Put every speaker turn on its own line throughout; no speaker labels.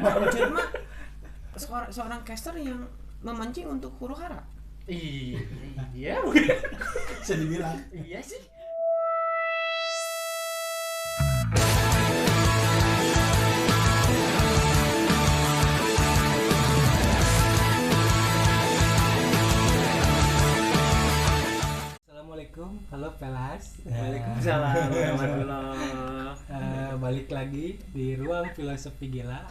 Encut mah seorang caster yang memancing untuk huru-hara.
Iya.
Bisa dibilang.
Iya sih.
Assalamualaikum, halo Pelas.
Waalaikumsalam warahmatullahi.
Balik lagi di ruang filosofi gila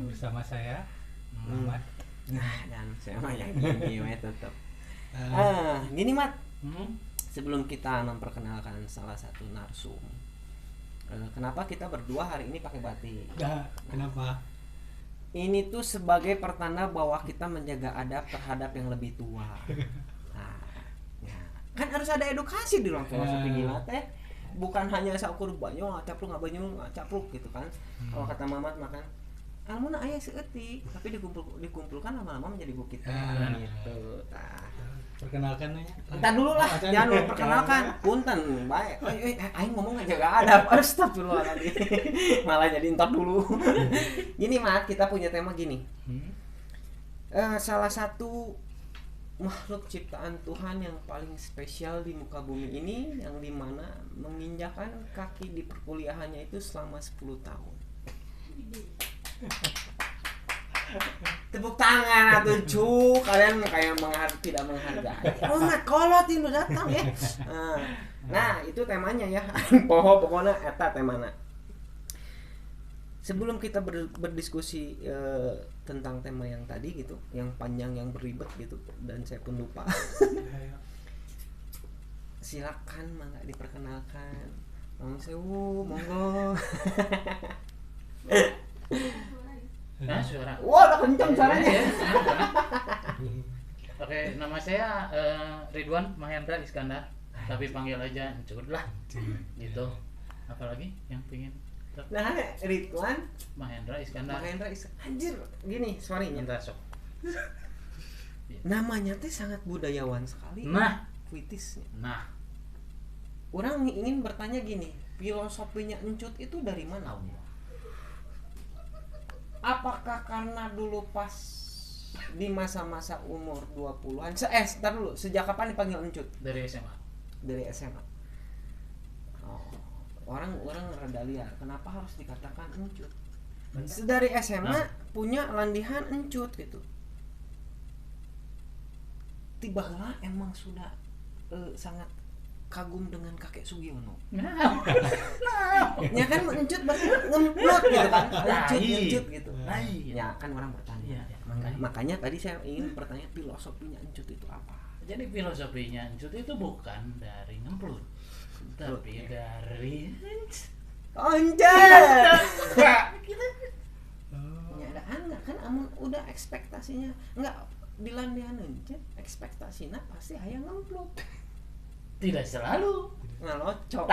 bersama saya Muhammad.
Nah, dan saya mah yang gini tetap. Gini Mat. Sebelum kita memperkenalkan salah satu narsum, kenapa kita berdua hari ini pakai batik?
Kenapa?
Ini tuh sebagai pertanda bahwa kita menjaga adab terhadap yang lebih tua. Nah, ya. Kan harus ada edukasi di ruang filosofi gila teh. Bukan hanya saukur banyu capruk nggak banyu capruk gitu kan. Kalau kata Mamat makan almuna aya seeutik, tapi dikumpulkan lama-lama menjadi bukit gitu.
Perkenalkan aja.
Entar dulu lah, jangan dulu perkenalkan. Punten, baik. Aing ngomong aja gak ada. Astagfirullahaladzim. Malah jadi entar dulu. Gini Mat, kita punya tema gini. Salah satu makhluk ciptaan Tuhan yang paling spesial di muka bumi ini, yang dimana menginjakan kaki di perkuliahannya itu selama 10 tahun. Tepuk tangan atuh cu, kalian kayak tidak menghargai. Oh mat kolot ini datang ya. Nah itu temanya ya. Pokoknya eta temana. Sebelum kita berdiskusi tentang tema yang tadi gitu, yang panjang yang beribet gitu, dan saya pun lupa. Silakan mangga diperkenalkan. Mang Sewu, monggo.
Nah, suara.
Wah, udah kencang suaranya ya.
Oke, nama saya Ridwan Mahendra Iskandar, tapi panggil aja Encut lah. Gitu. Apalagi yang pingin?
Nah, Ridwan
Mahendra Iskandar.
Anjir, gini, sorry nya.
Entar sok.
Namanya teh sangat budayawan sekali.
Nah,
puitisnya.
nah.
Orang ingin bertanya gini, filosofinya Encut itu dari mana? Apakah karena dulu pas di masa-masa umur 20-an? Sebentar dulu, sejak kapan dipanggil Encut?
Dari SMA.
Dari SMA. Oh, orang rada liar. Kenapa harus dikatakan Encut? Dari SMA punya landihan Encut gitu. Tibalah emang sudah sangat kagum dengan kakek Sugiono. Ya kan Encut berarti ngemplot gitu kan. Encut gitu. Ya kan orang bertanya. Makanya tadi saya ingin bertanya filosofinya Encut itu apa?
Jadi filosofinya Encut itu bukan dari ngemplut, tapi dari
Onjat. Ya ada enggak kan amun udah ekspektasinya enggak dilandian Encut, ekspektasinya pasti aya ngemplot.
tidak selalu
Ngalocok.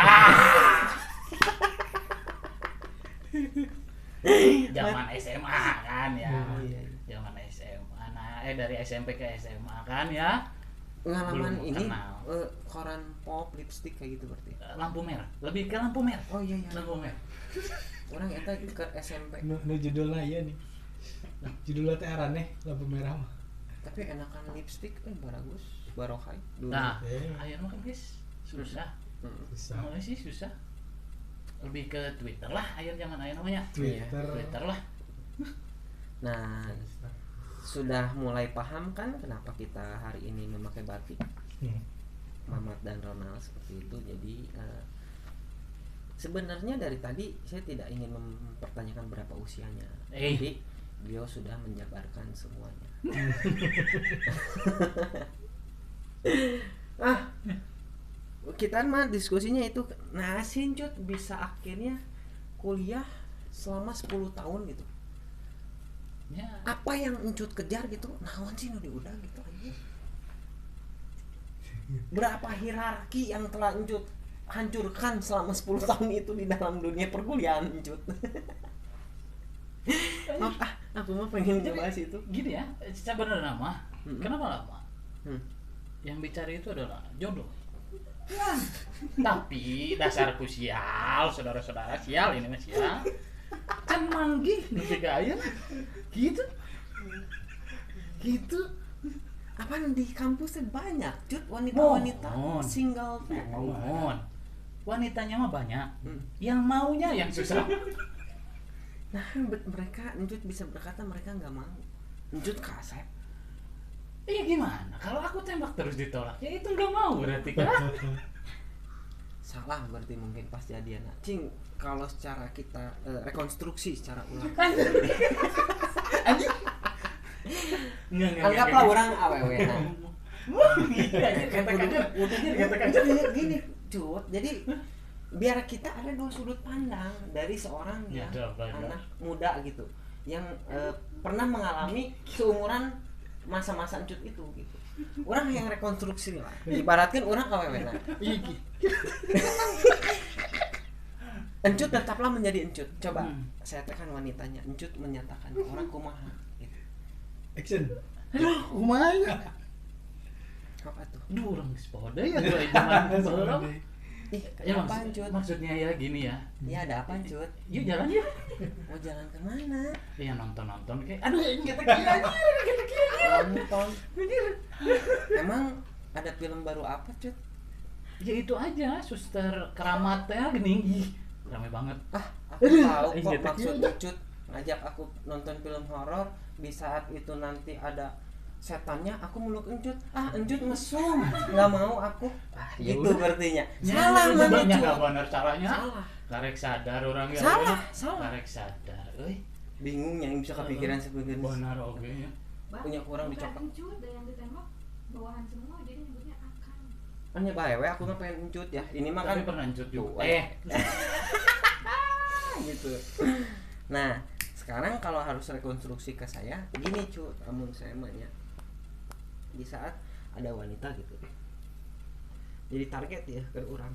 Zaman SMA kan ya. Zaman SMA. Nah, dari SMP ke SMA kan ya.
Pengalaman
Belum
ini
kenal.
koran pop lipstick kayak gitu berarti.
Lampu merah, lebih ke lampu merah.
Oh iya.
Lampu merah.
Orang eta ke SMP.
Nu judulnya iya nih. Judulnya teh araneh lampu merah mah.
Tapi enakan lipstick bagus, barokai dulu.
Nah, ayo mah guys, susah.
Bisa.
Mulai sih susah. Lebih ke Twitter lah, ayo jangan ayo namanya.
Twitter
lah.
Nah, sudah mulai paham kan kenapa kita hari ini memakai batik? Mamat dan Ronald seperti itu. Jadi sebenarnya dari tadi saya tidak ingin mempertanyakan berapa usianya. Jadi beliau sudah menjabarkan semuanya. Kita mah diskusinya itu. Nah, Encut bisa akhirnya kuliah selama 10 tahun gitu.
Ya.
Apa yang Encut kejar gitu? Naon sih nu diudah gitu aja. Berapa hierarki yang telah Encut hancurkan selama 10 tahun itu di dalam dunia perkuliahan Encut. Aku mah pengen bahas itu.
Gini ya, sebenarnya mah kenapa lama? Yang bicara itu adalah jodoh. Tapi dasarku sial, saudara-saudara sial ini mah sial. can manggih nepi ka aya gitu
Apaan di kampus teh banyak cut wanita-wanita
Mohon.
single teh.
mohon wanitanya mah banyak
Hmm.
yang maunya yang susah.
Nah, mereka Encut bisa berkata mereka nggak mau. Encut kasep.
Iya gimana kalau aku tembak terus ditolak ya itu nggak mau berarti kan.
Salah berarti mungkin pas jadian. Cing, kalau secara kita rekonstruksi secara ulang.
Nggak
Anggaplah orang awewe. Nah,
Katakan.
gini, cut. Jadi biar kita ada dua sudut pandang dari seorang
Ya,
yang
banyak.
anak muda gitu, yang pernah mengalami seumuran masa-masa Encut itu gitu. Orang yang rekonstruksi lah. Ibaratkan orang awewe. Nah, Encut tetaplah menjadi Encut. Coba saya tekan wanitanya. Encut menyatakan orang kumaha gitu.
Action.
Aduh, kumaha.
Apa tuh?
Duh, orang geus poho deui atuh zaman baheula.
Ih,
Ya
apa Encut?
maksudnya ya gini ya.
Ya ada apa Encut?
Yuk jalan ya.
Mau jalan kemana?
Ya nonton kayak aduh ini kita kira aja.
Nonton. Emang ada film baru apa Cut?
Ya itu aja, Suster Keramat teh geuning. Ih, rame banget.
Ah, aku tahu kok
Iya,
maksud
iya.
Encut ngajak aku nonton film horor. Di saat itu nanti ada setannya, aku meluk Encut. Ah, Encut mesum, nggak mau aku.
ya
Gitu
udah.
berartinya. Salah
banyak
mana
enggak
Cut?
benar caranya.
Salah.
Karek sadar orang ya.
Salah, salah.
Karek sadar, euy.
Bingung yang bisa kepikiran sebenarnya.
Benar oge ya.
Punya kurang dicokot.
Encut dan yang ditembak bawahan semua jadi nyebutnya akan.
Hanya bae we aku mah pengen Encut ya. Ini mah kan
Tapi pernah encut juga.
Tuh, gitu. Nah, sekarang kalau harus rekonstruksi ke saya, gini Cut, amun saya mahnya. Di saat ada wanita gitu. Jadi target ya ke orang.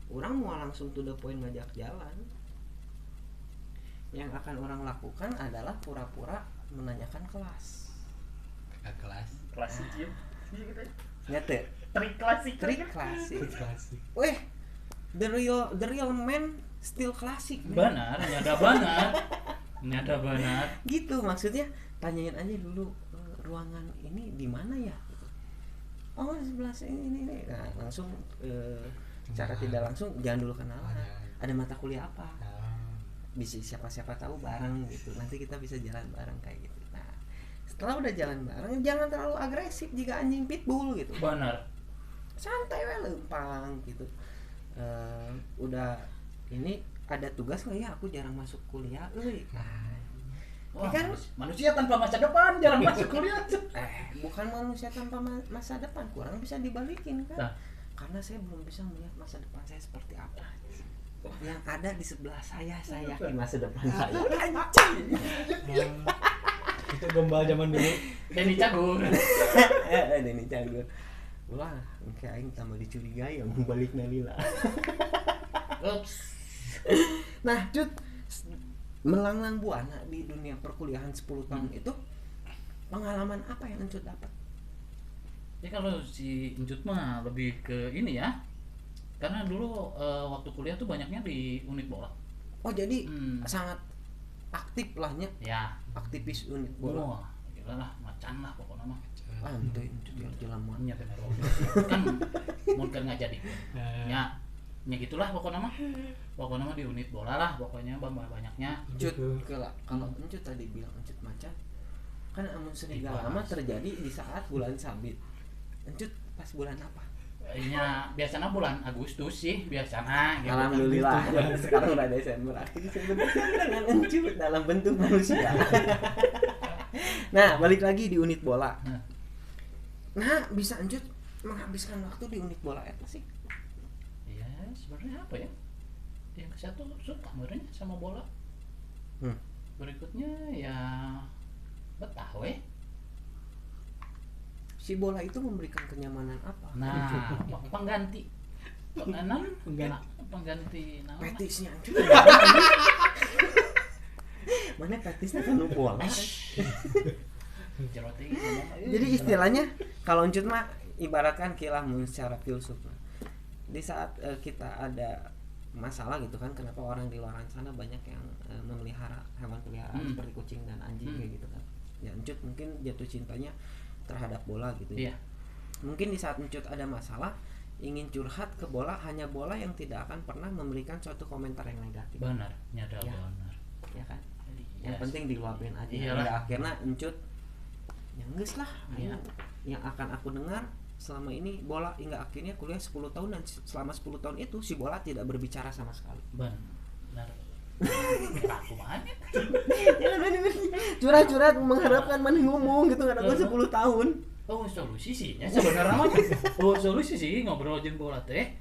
Orang mau langsung to the point ngajak jalan. Yang akan orang lakukan adalah pura-pura menanyakan kelas.
Ke kelas.
Klasik ya.
Nyata,
Trik klasik.
trik klasik.
Klasik.
Weh, the real man still klasik.
Benar, nyada banget. Nyada banget.
Gitu maksudnya, tanyain aja dulu ruangan ini di mana ya? Oh, sebelah sini ini. Nah, langsung secara tidak langsung jangan dulu kenalan. Ada mata kuliah apa? Bisa siapa tahu bareng gitu. Nanti kita bisa jalan bareng kayak gitu. Nah, setelah udah jalan bareng jangan terlalu agresif jika anjing pitbull gitu.
Benar.
Santai we lempang gitu. Udah ini ada tugas nggak ya? Aku jarang masuk kuliah, euy.
Wah,
kan?
manusia tanpa masa depan jarang masuk kuliah.
Bukan manusia tanpa masa depan, kurang bisa dibalikin kan?
Nah.
Karena saya belum bisa melihat masa depan saya seperti apa. Yang ada di sebelah saya yakin masa depan saya. Anjing.
Itu gombal zaman dulu.
Denny Cagur.
Denny Cagur. Ulah, engke aing tambah dicurigai yang balik nalila.
Ups.
Nah, Cut, melanglang buana di dunia perkuliahan 10 tahun itu pengalaman apa yang Encut dapat?
Ya kalau si Encut mah lebih ke ini ya. Karena dulu waktu kuliah tuh banyaknya di unit bola.
Oh, jadi
Hmm.
sangat aktif lahnya,
Ya,
aktivis unit bola.
wah, gila lah, macan lah pokoknya mah.
Ah, itu ya jalan mana?
Nya bener kan mungkin nggak jadi. Ya, ya gitulah pokoknya mah. Pokoknya mah di unit bola lah, pokoknya banyaknya.
Encut, kalau Encut tadi bilang Encut macan, kan amun serigala mah terjadi di saat bulan sabit. Encut pas bulan apa?
Ya biasanya bulan Agustus sih biasanya. Gitu.
Alhamdulillah. Sekarang udah Desember. Akhirnya Desember dengan Encut dalam bentuk manusia. Nah, balik lagi di unit bola. Nah, bisa Encut menghabiskan waktu di unit bola apa sih?
Iya, sebenarnya apa ya? Yang satu suka sebenarnya sama bola. Berikutnya ya betah weh.
Si bola itu memberikan kenyamanan apa?
Nah, pengganti pengganti nama.
Petisnya Encut. Mana petisnya kan bola. Jadi istilahnya kalau Encut mah ibaratkan kilah mun secara filsuf. Di saat kita ada masalah gitu kan, kenapa orang di luar sana banyak yang memelihara hewan peliharaan seperti kucing dan anjing kayak gitu kan. Ya Encut mungkin jatuh cintanya terhadap bola gitu ya.
Iya.
Mungkin di saat Encut ada masalah ingin curhat ke bola, hanya bola yang tidak akan pernah memberikan suatu komentar yang negatif.
Benar, nyata
Ya.
benar.
Ya kan?
Yes.
Yang penting diluapin aja.
Iyalah.
Pada akhirnya Encut ya geus lah.
Iya.
Yang akan aku dengar selama ini bola hingga akhirnya kuliah 10 tahun, dan selama 10 tahun itu si bola tidak berbicara sama sekali.
Benar. Aku banyak.
Curhat-curhat mengharapkan mana ngomong gitu, nggak ada 10 tahun.
Oh, solusi sih ya sebenarnya mah. Oh, solusi sih ngobrol jeung bola teh.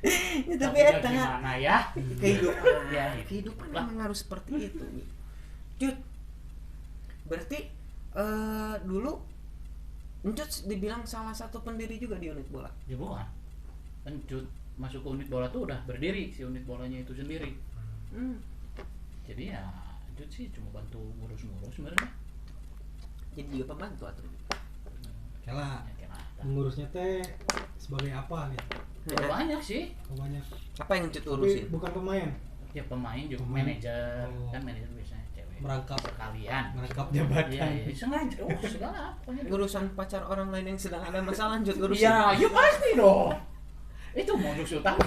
Ya, tapi
ya
eta
gimana ya?
kehidupan.
Ya,
Kehidupan
lah.
memang harus seperti itu. Cut. Berarti dulu Encut dibilang salah satu pendiri juga di unit bola.
Ya bukan. Encut masuk ke unit bola tuh udah berdiri si unit bolanya itu sendiri. Jadi ya Encut sih cuma bantu ngurus-ngurus sebenarnya.
Jadi juga pembantu atau
Kela
Ya, kira apa.
mengurusnya teh sebagai apa nih?
Ya, banyak sih.
Banyak.
apa yang Encut
Tapi
urusin?
bukan pemain,
Ya pemain juga
Pemain.
manajer.
Oh.
Kan manajer biasanya cewek.
merangkap
Sekalian.
merangkap jabatan.
Iya, sengaja. Oh, segala pokoknya.
Urusan pacar orang lain yang sedang ada masalah Encut urusin.
Iya, ya pasti dong. Itu modus utama.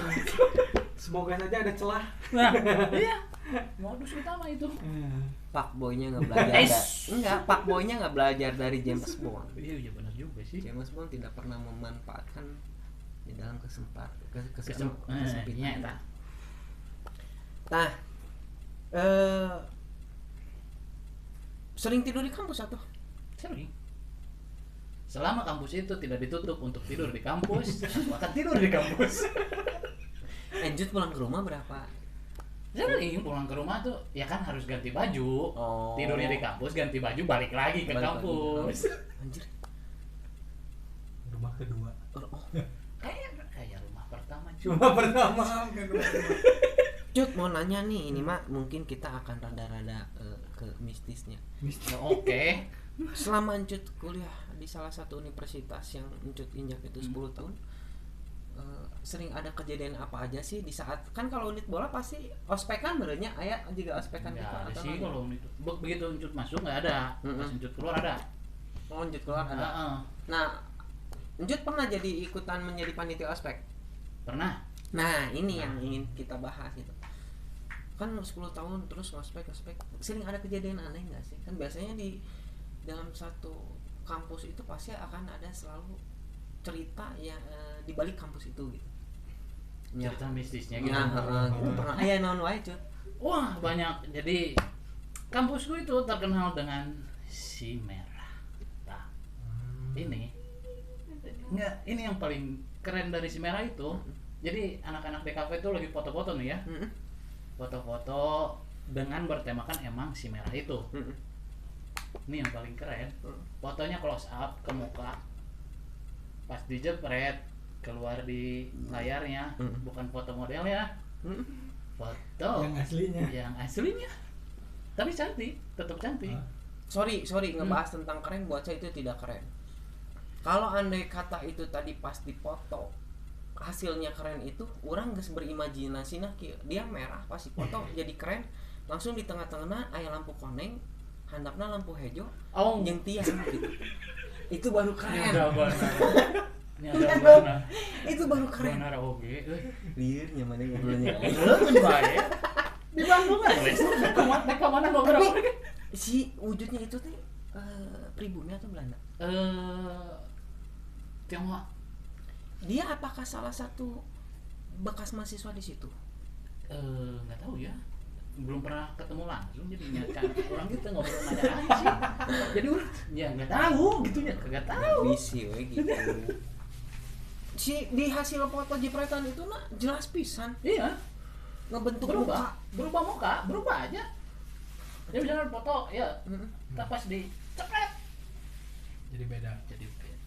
Semoga saja ada celah.
Nah, iya. Modus utama itu.
Pak boynya nggak belajar. Enggak, Pak boynya nggak belajar dari James Bond.
Iya, benar juga sih.
James Bond tidak pernah memanfaatkan di dalam kesempitan.
Iya, entah.
Nah, sering tidur di kampus atau?
Sering. Selama kampus itu tidak ditutup untuk tidur di kampus, maka tidur di kampus.
Encut pulang ke rumah berapa?
Sering pulang ke rumah tuh, ya kan harus ganti baju.
Oh.
Tidurnya di kampus, ganti baju, balik lagi ke
Balik lagi.
kampus.
Anjir.
Rumah kedua.
Oh.
Kayak rumah pertama.
Cuma pertama kan rumah kedua.
Cut mau nanya nih, ini mah mungkin kita akan rada-rada ke mistisnya.
Oke.
Selama Encut kuliah di salah satu universitas yang Encut injak itu 10 tahun, sering ada kejadian apa aja sih di saat kan kalau unit bola pasti ospekan berenya aya juga ospekan
Nggak
gitu
ada
atau
sih
nggak?
kalau itu. Begitu Encut masuk nggak ada. Pas Encut keluar ada.
Oh, Encut keluar ada.
Heeh.
Nah, Encut pernah jadi ikutan menjadi panitia ospek.
Pernah.
Nah, ini yang ingin kita bahas itu. Kan 10 tahun terus ospek, sering ada kejadian aneh nggak sih? Kan biasanya di dalam satu kampus itu pasti akan ada selalu cerita yang di balik kampus itu gitu.
Cerita mistisnya gitu.
Nah, gitu pernah aya naon wae, Cut.
Wah, banyak. Jadi kampusku itu terkenal dengan si merah. Nah, ini yang paling keren dari si merah itu. Jadi anak-anak DKV itu lagi foto-foto nih ya. Foto-foto dengan bertemakan emang si merah itu. Ini yang paling keren. Fotonya close up ke muka. Pas dijepret keluar di layarnya, bukan foto modelnya. Foto yang aslinya. Tapi cantik, tetap cantik.
Sorry ngebahas tentang keren, buat saya itu tidak keren. Kalau andai kata itu tadi pas dipoto hasilnya keren itu, orang geus berimajinasi nah dia merah pas foto jadi keren, langsung di tengah-tengahna aya lampu koneng, handapna lampu hejo, jeung tiang gitu. Itu baru keren. Itu baru keren.
Benar oge.
Lieur nyamannya ngobrolnya.
Belum bae. Di Bandung aja. Ke mana ngobrol?
Si wujudnya itu teh pribumi atau Belanda?
Tionghoa.
Dia apakah salah satu bekas mahasiswa di situ?
Nggak tahu ya. Belum pernah ketemu langsung jadinya orang kita ngobrol nanya aja sih. Jadi orang ya nggak tahu gitunya, kagak tahu.
Bisi we gitu. Si di hasil foto jepretan itu mah jelas pisan
Iya,
ngebentuk
berubah
muka.
berubah aja. Dia misalnya foto ya, tak pas di cepet
Jadi beda.
jadi beda.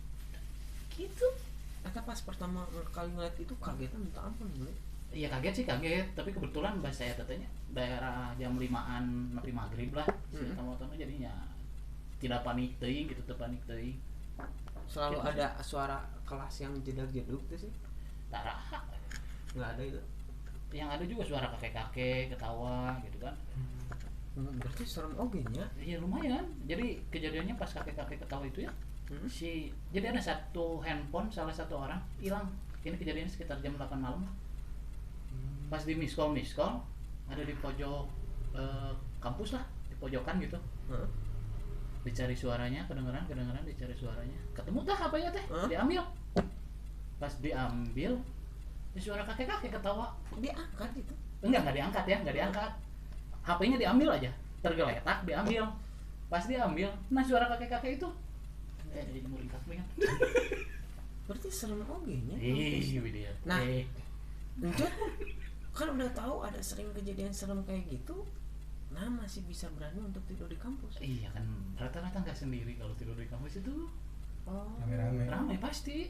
Gitu.
Atau pas pertama kali ngeliat itu kagetnya minta ampun gue.
Iya kaget sih kaget, tapi kebetulan bahasa saya tetenya daerah jam 5-an nepi maghrib lah. Motornya jadinya tidak panik teuing gitu, teu panik teuing.
Selalu
Gitu
ada suara kelas yang jedag-jedug tuh sih.
Taraha.
Enggak ada itu.
yang ada juga suara kakek-kakek ketawa gitu kan.
Berarti serem oge nya.
Iya lumayan. Jadi kejadiannya pas kakek-kakek ketawa itu ya. Jadi ada satu handphone salah satu orang hilang. Ini kejadiannya sekitar jam 8 malam. Pas di miss call ada di pojok kampus lah, di pojokan gitu. Dicari suaranya, kedengeran dicari suaranya. Ketemu tah apa ya teh? Diambil. Pas diambil, suara kakek-kakek ketawa.
Diangkat itu.
Enggak diangkat ya, enggak diangkat. HP-nya diambil aja, tergeletak diambil. Pas diambil, nah suara kakek-kakek itu jadi muring kakek kan.
Berarti serem oge nya.
Dia.
Nah, Encut kan udah tahu ada sering kejadian serem kayak gitu. Nah, masih bisa berani untuk tidur di kampus.
Iya kan, rata-rata nggak sendiri kalau tidur di kampus itu.
Oh.
Rame-rame.
Ramai pasti.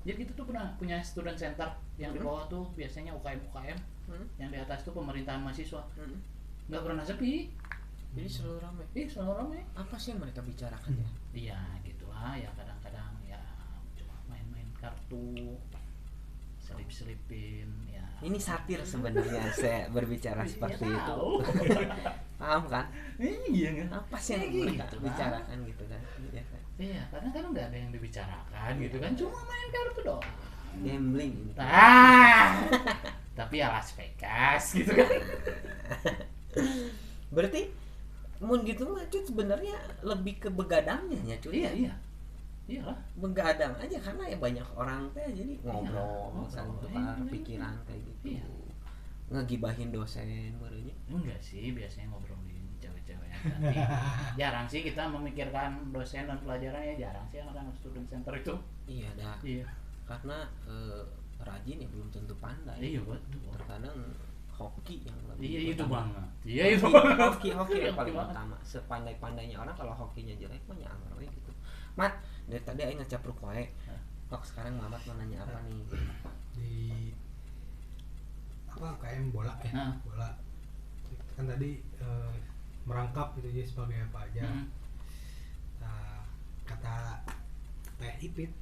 Jadi kita tuh punya student center yang di bawah tuh biasanya UKM, yang di atas tuh pemerintahan mahasiswa. Nggak pernah sepi.
Jadi selalu ramai.
Selalu ramai.
Apa sih yang mereka bicarakan ya?
Iya gitulah ya, kadang-kadang ya cuma main-main kartu, selip-selipin ya.
Ini satir sebenarnya saya berbicara seperti itu. Paham kan?
Iya kan?
Apa sih yang mereka
Gitu,
bicarakan gitu kan? Iya kan?
Iya, kadang-kadang nggak ada yang dibicarakan gitu kan, cuma main kartu doang.
Gambling ini.
Tapi ya Las Vegas gitu kan.
Berarti mun gitu mah Cut sebenarnya lebih ke begadangnya ya Cut.
Iya. Iyalah.
Begadang aja karena ya banyak orang teh jadi ngobrol, saling tukar
Iya.
pikiran kayak gitu.
Iya.
Ngegibahin dosen barunya.
Enggak sih, biasanya ngobrolin cewek-cewek. Tapi jarang sih kita memikirkan dosen dan pelajaran, ya jarang sih anak-anak student center itu.
Iya dah.
Iya.
Karena rajin ya belum tentu pandai.
Iya betul.
Terkadang hoki yang lebih
Iya itu
utama.
banget. Iya itu banget.
Hoki yang paling
Hoki banget.
utama. Sepandai-pandainya orang kalau hokinya jelek mah nyanger we gitu. Mat, dari tadi aing ngecapruk wae. Kok sekarang Mamat mau nanya apa nih?
Di apa UKM bola ya?
Nah.
Bola. Kan tadi merangkap gitu ya sebagai apa aja. Nah, kata Teh Ipit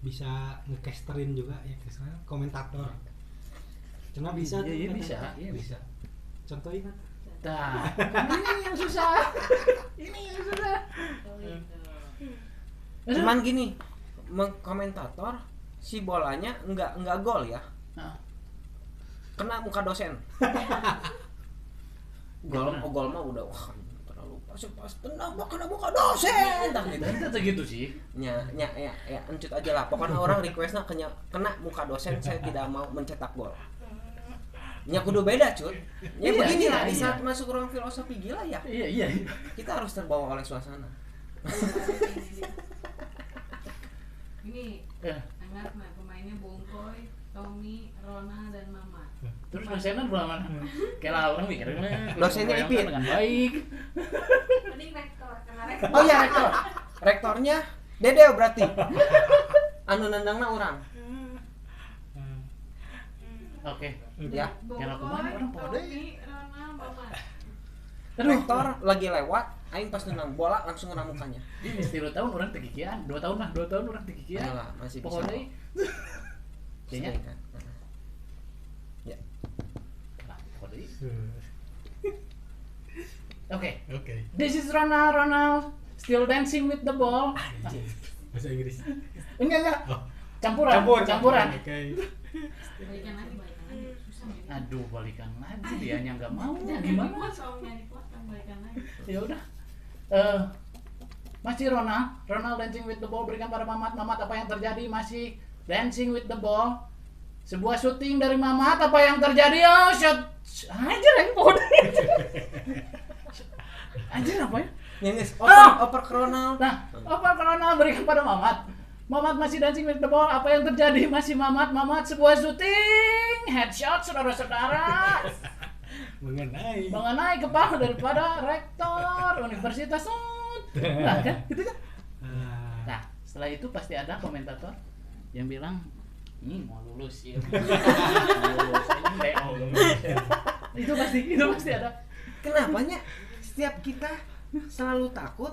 bisa ngecasterin juga ya, misalnya komentator. Cuma bisa tuh,
Iya,
kan?
bisa. Iya,
Bisa. Contohin kan?
Nah, ini yang susah. Ini yang susah.
Cuman gini, komentator si bolanya enggak gol ya.
Nah.
Kena muka dosen. Gol mah udah wah terlalu pas tendang kena muka dosen tah gitu.
Dan gitu sih.
Ya, encut aja lah. Pokoknya orang requestnya kena muka dosen, saya tidak mau mencetak gol. Ya kudu beda Cut. Ya
Iya,
begini
iya,
lah di
iya.
saat masuk ruang filosofi gila ya.
Iya.
Kita harus terbawa oleh suasana.
Ini
Eh,
anak pemainnya Bongkoy, Tommy, Rona dan Mama.
terus dosennya berapa mana? Kayak orang mikirnya.
Dosennya Ipit.
Dengan baik.
Tadi rektor, karena rektor.
Oh iya rektor. Rektornya Dedeo berarti. Anu nendangna urang.
Oke.
Ya.
Kalau kemana orang pada?
Tommy, Rona, Mama.
Rektor lagi lewat, aing pas nendang bola langsung kena mukanya.
Ini mesti 2 tahun orang tegikian. 2 tahun orang tegikian.
Ayolah, masih bisa.
Pokoknya
Kayaknya
kayaknya
kan. Ya.
nah, pokoknya. Oke.
Oke.
This is Ronald still dancing with the ball.
Bahasa Inggris.
Enggak.
Oh.
Campuran.
Oke.
Balikan lagi. Susah ya.
Aduh, balikan lagi dia yang enggak mau. Gimana?
Soalnya dipotong, balikan lagi.
Ya udah. Masih Ronald dancing with the ball, berikan pada Mamat apa yang terjadi, masih dancing with the ball. Sebuah syuting dari Mamat, apa yang terjadi? Oh, shot. Anjir handphone. Anjir apa ya?
Nyanyi
Ah!
oper Ronald.
Nah, apa Ronald berikan pada Mamat? Mamat masih dancing with the ball, apa yang terjadi? Masih Mamat sebuah syuting headshot saudara-saudara. Mengenai kepala daripada rektor Universitas Sud. Nah, kan? Gitu kan? Nah, setelah itu pasti ada komentator yang bilang, "Ini mau lulus ya." Mau lulus. Ini DO. Itu pasti ada.
Kenapanya setiap kita selalu takut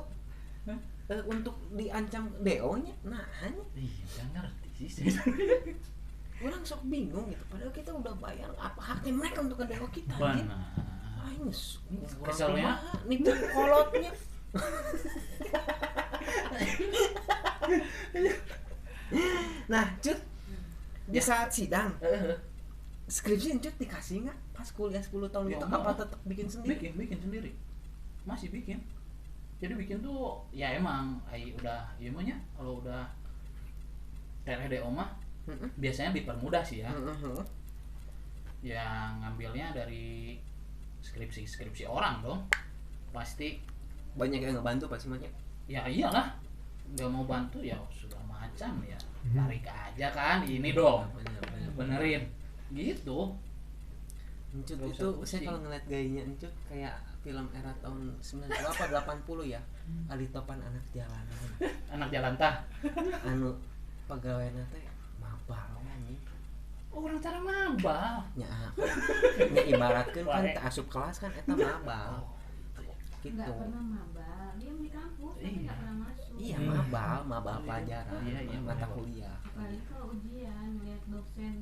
untuk diancam DO-nya? Nah, hanya
Iya, nggak ngerti sih.
orang sok bingung gitu padahal kita udah bayar apa haknya mereka untuk ngedeo kita anjing.
Benar.
Aing
Keselnya.
nipu kolotnya. Nah, Cut, di saat sidang skripsi Cut dikasih nggak pas kuliah 10 tahun
Ya,
itu
enggak.
apa tetap bikin sendiri?
bikin sendiri, masih bikin. Jadi bikin tuh ya emang udah ya maunya kalau udah TRDO mah
Heeh.
biasanya dipermudah sih ya.
Heeh.
Yang ngambilnya dari skripsi orang dong pasti.
Banyak yang ngebantu pasti banyak.
Ya iyalah, nggak mau bantu ya sudah macam ya, tarik aja kan ini dong, benerin gitu.
Encut
Nggak
itu
usah
saya
pusing.
kalau ngeliat gayanya Encut kayak film era tahun 90 apa 80 ya. Ali Topan anak jalanan.
Anak jalan tah.
Anu pegawai teh mabal anjing.
Orang cara mabal.
Nya ibaratkeun kan teh asup kelas kan eta mabal. Gitu.
Nggak pernah mabal, dia di kampus tapi
Iya.
nggak pernah masuk.
Iya, mabal pelajaran,
Iya,
mata
bener.
kuliah.
Apalagi kalau ujian, ngeliat dosen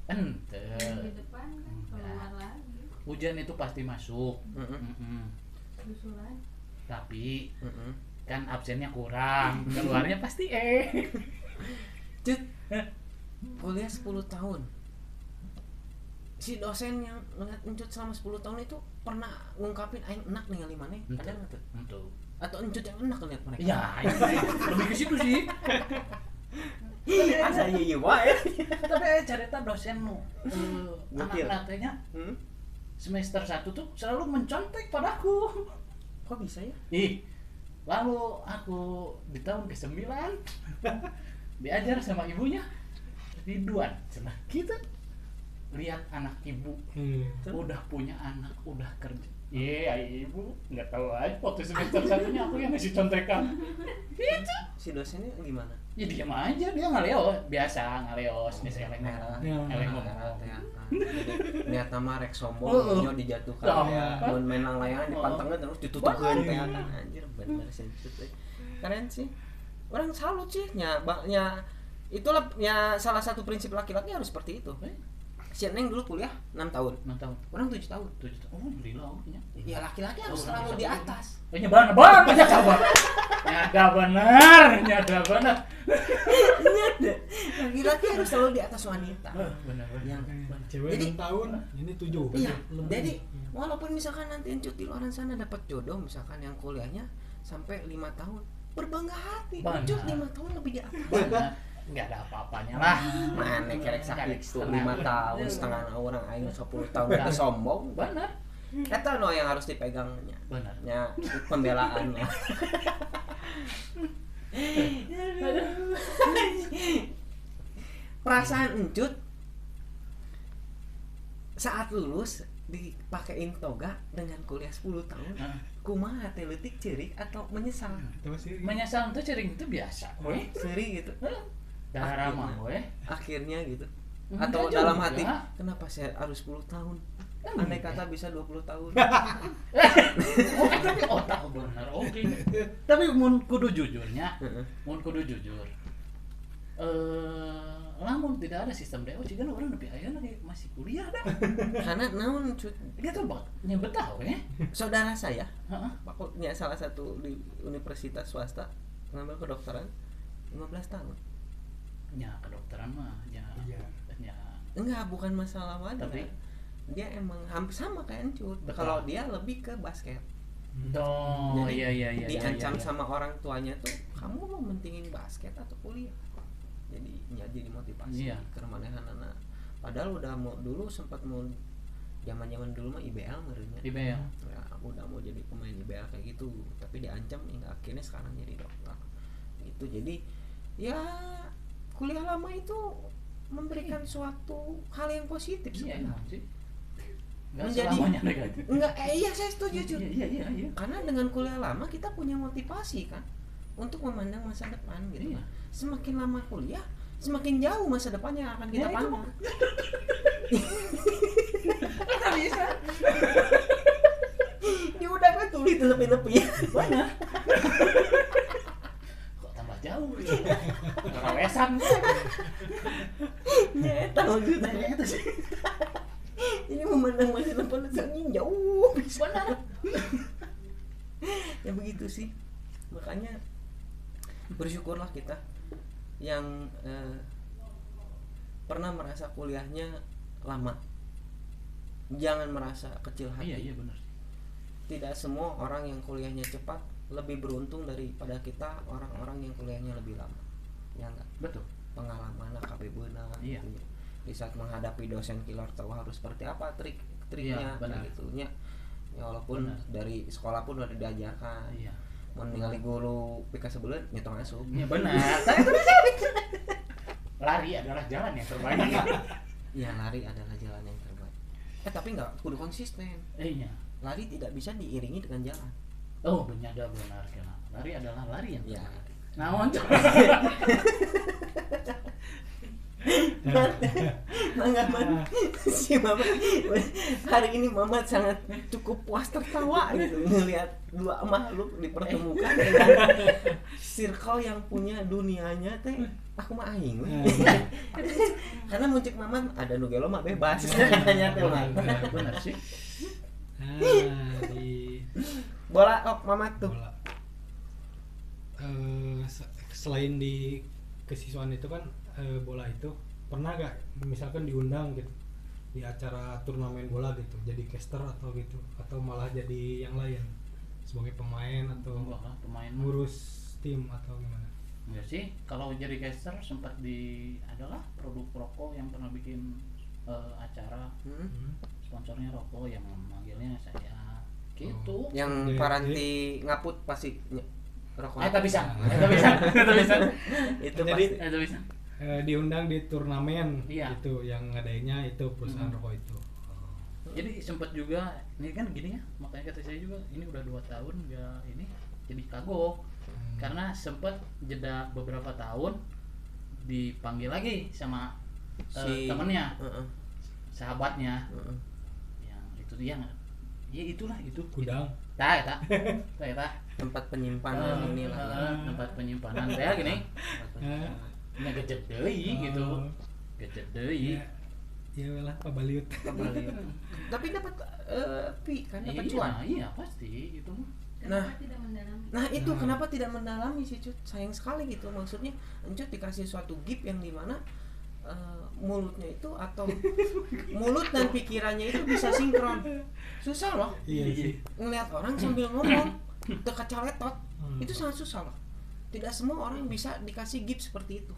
Ente.
di depan kan keluar lagi,
Ujian itu pasti masuk.
Heeh.
Mm-mm.
susulan.
Tapi
Heeh.
kan absennya kurang, keluarnya pasti
Cut. Kuliah 10 tahun. Si dosen yang ngeliat Encut selama 10 tahun itu pernah ngungkapin aing enak ningali maneh, ada enggak tuh?
Untuk.
Atau Encut yang enak ngeliat mereka?
Ya, lebih ke situ sih.
Asa ieu wae.
Tapi cerita dosen nu
Gokil.
anak latenya
Hmm?
semester 1 tuh selalu mencontek padaku.
Kok bisa ya?
Ih, lalu aku di tahun ke-9 diajar sama ibunya Ridwan. Cenah kita lihat anak ibu udah punya anak, udah kerja. Ibu nggak tahu aja waktu semester 1-nya aku yang ngasih contekan. Itu.
Si dosennya gimana?
Ya diam aja, dia ngaleos, biasa ngaleos, nih eleng
Merah.
eleng ngomong.
Niat nama rek sombong,
Heeh.
nyo dijatuhkan
Oh.
ya. Mun menang layangan dipantengin terus ditutupkeun teh kan anjir bener sih Encut teh. Keren sih. Orang salut sih nya itulah ya salah satu prinsip laki-laki harus seperti itu. Si Neng dulu kuliah 6 tahun.
6 tahun.
Orang 7 tahun.
7 tahun. Oh, alhamdulillah punya.
Ya laki-laki harus
Oh,
selalu
bisa
di
begitu.
atas.
Banyak nyada benar.
Nyada. Laki-laki harus selalu di atas wanita.
Benar.
Yang
Cewek
Jadi-
6 tahun, ini 7.
iya, jadi walaupun misalkan nanti Encut di luar sana dapat jodoh misalkan yang kuliahnya sampai 5 tahun, berbangga hati.
Benar.
Encut 5 tahun lebih di atas.
Benar. Enggak ada apa-apanya lah.
Mana kerek sakit tuh 5 tahun setengah orang aing 10 tahun
Benar.
kita sombong.
Benar.
Eta no yang harus dipegangnya.
Benar.
Nya pembelaannya. Perasaan Encut saat lulus dipakein toga dengan kuliah 10 tahun.
Nah,
Kumaha teh leutik ceurik atau menyesal?
Itu sih.
menyesal tuh cering itu biasa. Weh.
Seri gitu.
Darah mah weh.
Akhirnya gitu.
Enggak
Atau
juga.
dalam hati, kenapa saya harus 10 tahun? Andai
Enggak.
kata bisa 20 tahun.
Oke, tapi otak benar. Oke. Tapi mun kudu jujurnya,
Heeh.
mun kudu jujur. Lamun tidak ada sistem DO, jika orang lebih ayeuna kayak masih kuliah dah.
Karena naon Cut,
Dia tuh betah weh.
saudara saya
Heeh.
fakulnya salah satu di universitas swasta ngambil kedokteran 15 tahun.
Ya kedokteran mah ya.
Iya.
Ya.
Enggak, bukan masalah wadah.
Tapi-
Dia emang hampir sama kayak Encut.
Betul.
Kalau dia lebih ke basket.
Oh,
Jadi,
iya.
Diancam
iya.
sama orang tuanya tuh, kamu mau mentingin basket atau kuliah? Jadi motivasi
Iya.
ke manehanana. Padahal udah mau dulu sempat mau zaman-zaman dulu mah IBL merenya.
IBL.
Ya, udah mau jadi pemain IBL kayak gitu, tapi diancam hingga akhirnya sekarang jadi dokter. Gitu. Jadi ya kuliah lama itu memberikan suatu hal yang positif
Iya,
sebenarnya.
emang sih. Nggak
Menjadi-
selamanya negatif.
Enggak, iya saya setuju Cut.
Iya.
Karena dengan kuliah lama kita punya motivasi kan untuk memandang masa depan gitu.
Iya.
Semakin lama kuliah, semakin jauh masa depan yang akan kita
Ya, itu
pandang.
Nggak bisa.
Ya udah kan tulis lebih-lebih.
Mana? Kok tambah jauh ya? Ngerawesan.
Ya, tahu gitu.
Itu sih.
Ini memandang masa depan sangat jauh.
Benar.
Ya begitu sih. Makanya bersyukurlah kita yang pernah merasa kuliahnya lama. Jangan merasa kecil hati.
Iya benar.
Tidak semua orang yang kuliahnya cepat lebih beruntung daripada kita orang-orang yang kuliahnya lebih lama. Ya enggak?
Betul.
Pengalaman KB benar
Iya.
gitu ya. Di saat menghadapi dosen killer tahu harus seperti apa trik-triknya
Iya, benar.
gitu nya. Ya walaupun
Benar.
dari sekolah pun udah diajarkan.
Iya.
Mau ningali guru pika sebelah nyetok masuk.
Iya benar. Lari adalah jalan yang terbaik.
Ya lari adalah jalan yang terbaik. Tapi nggak kudu konsisten.
Iya.
Lari tidak bisa diiringi dengan jalan.
Oh benar kena. Lari adalah lari yang
Ya.
terbaik. Naon coba.
Manggaman si Mamat hari ini Mamat sangat cukup puas tertawa gitu melihat dua makhluk dipertemukan dengan circle yang punya dunianya teh aku mah aing we. Karena muncul Mamat ada nu gelo mah bebas katanya teh mah.
Benar sih.
Di
Bola Mamat tuh.
bola. Selain di kesiswaan itu kan bola itu pernah gak misalkan diundang gitu di acara turnamen bola gitu jadi caster atau gitu atau malah jadi yang lain sebagai pemain atau
Enggak lah, pemain
ngurus tim atau gimana?
enggak sih. Kalau jadi caster sempat adalah produk rokok yang pernah bikin acara sponsornya rokok yang manggilnya saya gitu.
Yang
Jadi-
Paranti ngaput pasti rokok.
Eta bisa.
Itu
Jadi-
pasti.
Eta bisa.
Diundang di turnamen
Iya.
itu yang ngadainnya itu perusahaan rokok itu.
Jadi sempat juga ini kan gini ya, makanya kata saya juga ini udah 2 tahun nggak ini jadi kagok karena sempat jeda beberapa tahun dipanggil lagi sama temennya,
Heeh.
sahabatnya
Heeh.
yang itu dia ya itulah itu
Gudang.
tak
Tempat penyimpanan inilah.
tempat penyimpanan saya gini ngegecet deui gitu
Oh.
gecet deui.
Ya lah pabaliut.
Kembali. Tapi dapat pi kan dapat
Iya,
cuan.
iya pasti itu.
Kenapa tidak mendalami?
Nah itu kenapa tidak mendalami sih Cut? Sayang sekali gitu maksudnya Encut dikasih suatu gift yang dimana mulutnya itu atau mulut dan pikirannya itu bisa sinkron. Susah loh
Iya sih.
ngelihat orang sambil ngomong dekat caletot
Hmm.
itu sangat susah loh. Tidak semua orang bisa dikasih gift seperti itu.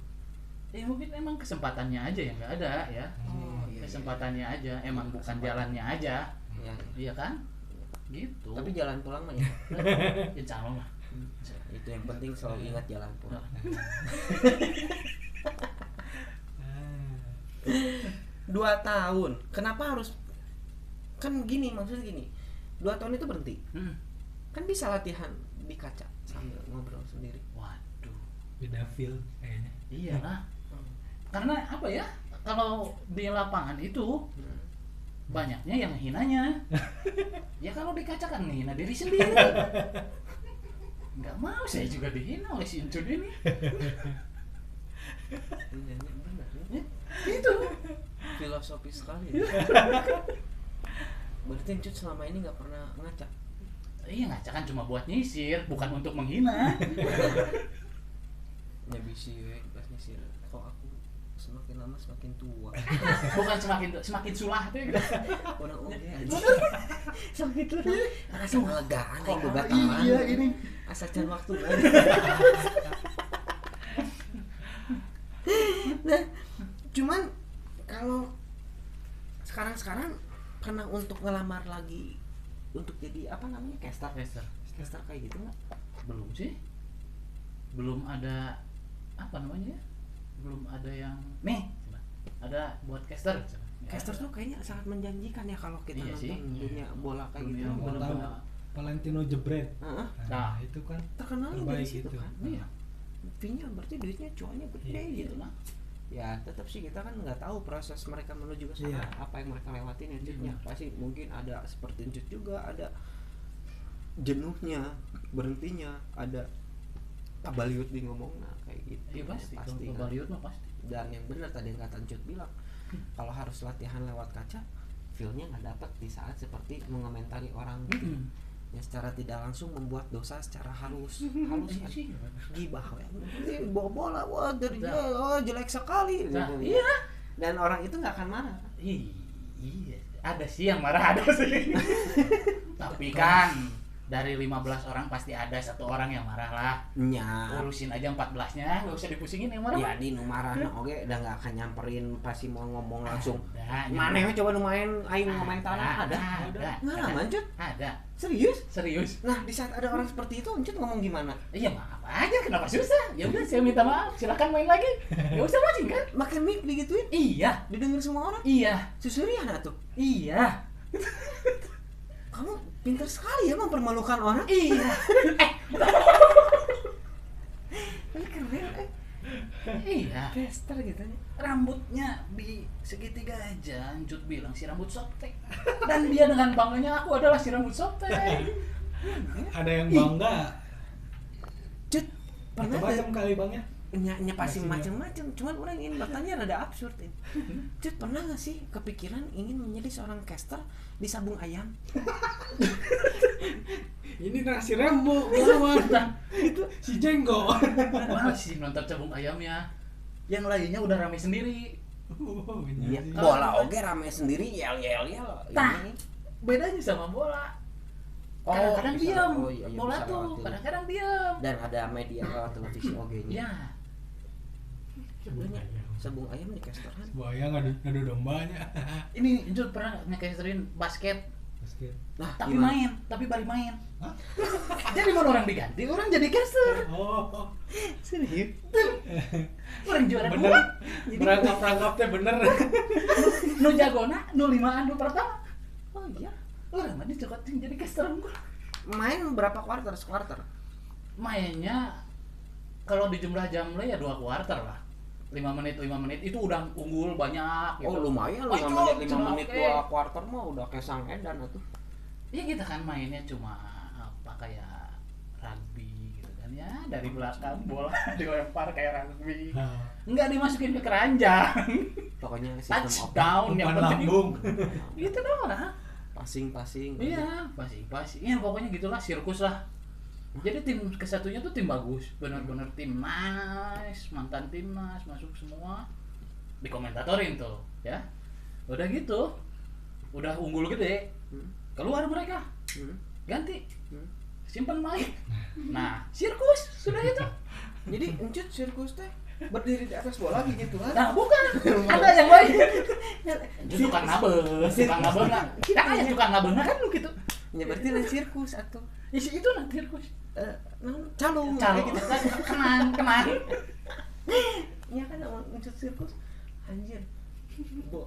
Ya mungkin emang kesempatannya aja yang nggak ada ya.
Oh, iya,
Kesempatannya aja, emang bukan jalannya aja.
Ya.
Iya kan? Gitu.
Tapi jalan pulang mah ya.
insya Allah lah.
Itu yang penting selalu ingat jalan pulang. 2 tahun. Kenapa harus kan gini maksudnya gini. 2 tahun itu berhenti.
Hmm.
Kan bisa latihan di kaca sambil ngobrol sendiri.
Waduh.
Beda feel kayaknya.
Iyalah. Karena apa ya? Kalau di lapangan itu banyaknya yang hinanya. Ya kalau di kaca kan menghina diri sendiri. Nggak mau saya juga dihina oleh si Encun ini.
Iya, benar ya.
Itu.
Filosofis sekali. Ya. Berarti Encut selama ini nggak pernah ngaca.
Iya ngaca kan cuma buat nyisir, bukan untuk menghina.
Ya bisi we pas nyisir. Kok aku semakin lama semakin tua.
Bukan semakin sulah tuh gitu.
Orang oke aja. Semakin tua. Asa ngelegaan aing boga
Iya
taman.
ini.
Asa can waktu. Nah, cuman kalau sekarang karena untuk ngelamar lagi untuk jadi apa namanya caster kayak gitu nggak?
Belum sih. Belum ada apa namanya? Belum ada yang nih. Ada buat caster.
Caster tuh kayaknya sangat menjanjikan ya kalau kita
Iya sih.
nonton dunia bola kayak
Dunia
gitu.
bola.
Bener-bener
Valentino Jebret.
Heeh,
Nah, itu kan
terkenal dari
terbaik
situ
itu.
kan.
Iya.
Fee-nya berarti duitnya cuannya gede
Iya,
gitu lah. Ya tetap sih kita kan nggak tahu proses mereka menuju ke sana
Iya.
apa yang mereka lewatin Encutnya.
Iya.
Pasti mungkin ada seperti Encut juga ada jenuhnya, berhentinya, ada tabaliut di ngomongnya kayak gitu.
Iya pasti.
Pasti
Kalau
kan.
Baliut mah pasti.
Dan yang benar tadi yang kata Encut bilang, kalau harus latihan lewat kaca, feel-nya nggak dapat di saat seperti mengomentari orang gitu. Ya secara tidak langsung membuat dosa secara halus kan. Gibah ya. Bawa bola, wah dari dia, oh jelek sekali
Nah,
gitu.
iya.
Dan orang itu nggak akan marah.
Iya, ada sih yang marah, ada sih. Tapi kan dari 15 orang pasti ada satu orang yang marah lah.
Nya.
Urusin aja 14-nya, nggak usah dipusingin yang marah.
Ya di nu marah nah oke udah nggak akan nyamperin pasti mau ngomong langsung.
Ada.
Mana coba nu main aing ngomentar ada. Ngalaman Cut?
Ada.
Serius? Nah, di saat ada orang seperti itu Encut ngomong gimana?
Iya maaf aja, kenapa susah? Ya udah saya minta maaf, silakan main lagi. Gak usah mancing kan?
Makin mic digituin,
Iya,
didengar semua orang.
iya,
Susurian atuh.
iya,
Kamu pintar sekali ya mempermalukan orang.
iya.
Ini keren
Iya.
Caster gitu nih.
Rambutnya di segitiga aja, Anjut bilang si rambut softtek. Dan dia dengan bangganya, aku adalah si rambut softtek.
Ada yang bangga
Cut, pernah
macam-macam kali bang ya.
nya pasti
Pastinya.
macam-macam. Cuman orang ingin bertanya rada absurd ini. Cut, pernah nggak sih kepikiran ingin menjadi seorang caster di sabung ayam?
Ini nasi rembu lawan
Itu
si Jenggo.
Masih nonton cabung ayamnya. Yang lainnya udah rame sendiri.
iya, bola oge rame sendiri yel.
Tah.
Ini.
Bedanya sama bola.
Oh,
Kadang-kadang
bisa-
diam.
oh iya,
Bola
bisa
tuh
lewat ini.
kadang-kadang diam.
Dan ada media lewat televisi oge nya.
Ya.
Sebenarnya sabung ayam di casteran.
Buaya ngadu dombanya.
Ini Jul pernah nge-casterin basket,
Basket.
Nah,
tapi
gimana?
main, tapi balik main.
Hah?
Jadi mana orang diganti, orang jadi caster.
Oh,
Serius?
Orang juara
bener.
dua.
Perangkap-perangkapnya bener.
Nu jagona, nu limaan nu pertama.
Oh iya.
Orang mah dicokotin jadi caster unggul.
Main berapa quarter? Quarter.
Mainnya kalau di jumlah jam ya 2 kuarter lah. 5 menit itu udah unggul banyak gitu.
Oh lumayan
Oh,
5
Cuk,
menit
cuma
5 menit
oke.
2 quarter mah udah kayak sang edan atuh.
Iya kita kan mainnya cuma apa kayak rugby gitu kan ya, dari belakang bola dilempar kayak rugby. Enggak dimasukin ke keranjang.
Pokoknya sistem open.
Touchdown yang
Umpan
penting.
lambung.
Gitu doang.
Passing.
Iya, pasti. Ya pokoknya gitulah, sirkus lah. Jadi tim kesatunya tuh tim bagus, benar-benar tim nice, mantan timnas masuk semua, dikomentatorin tuh, ya. Udah gitu, udah unggul gede, keluar mereka, ganti, simpan mic. Nah, sirkus sudah itu.
Jadi Encut sirkus teh berdiri di atas bola gitu kan?
Nah bukan, ada yang lain. Itu tukang nabeng, kita aja tukang nabeng kan lu gitu.
Ya berarti lain sirkus atau
Isi itu nanti sirkus.
calung
Calon
kayak gitu.
kenang.
Iya kan nama Encut sirkus. Anjir.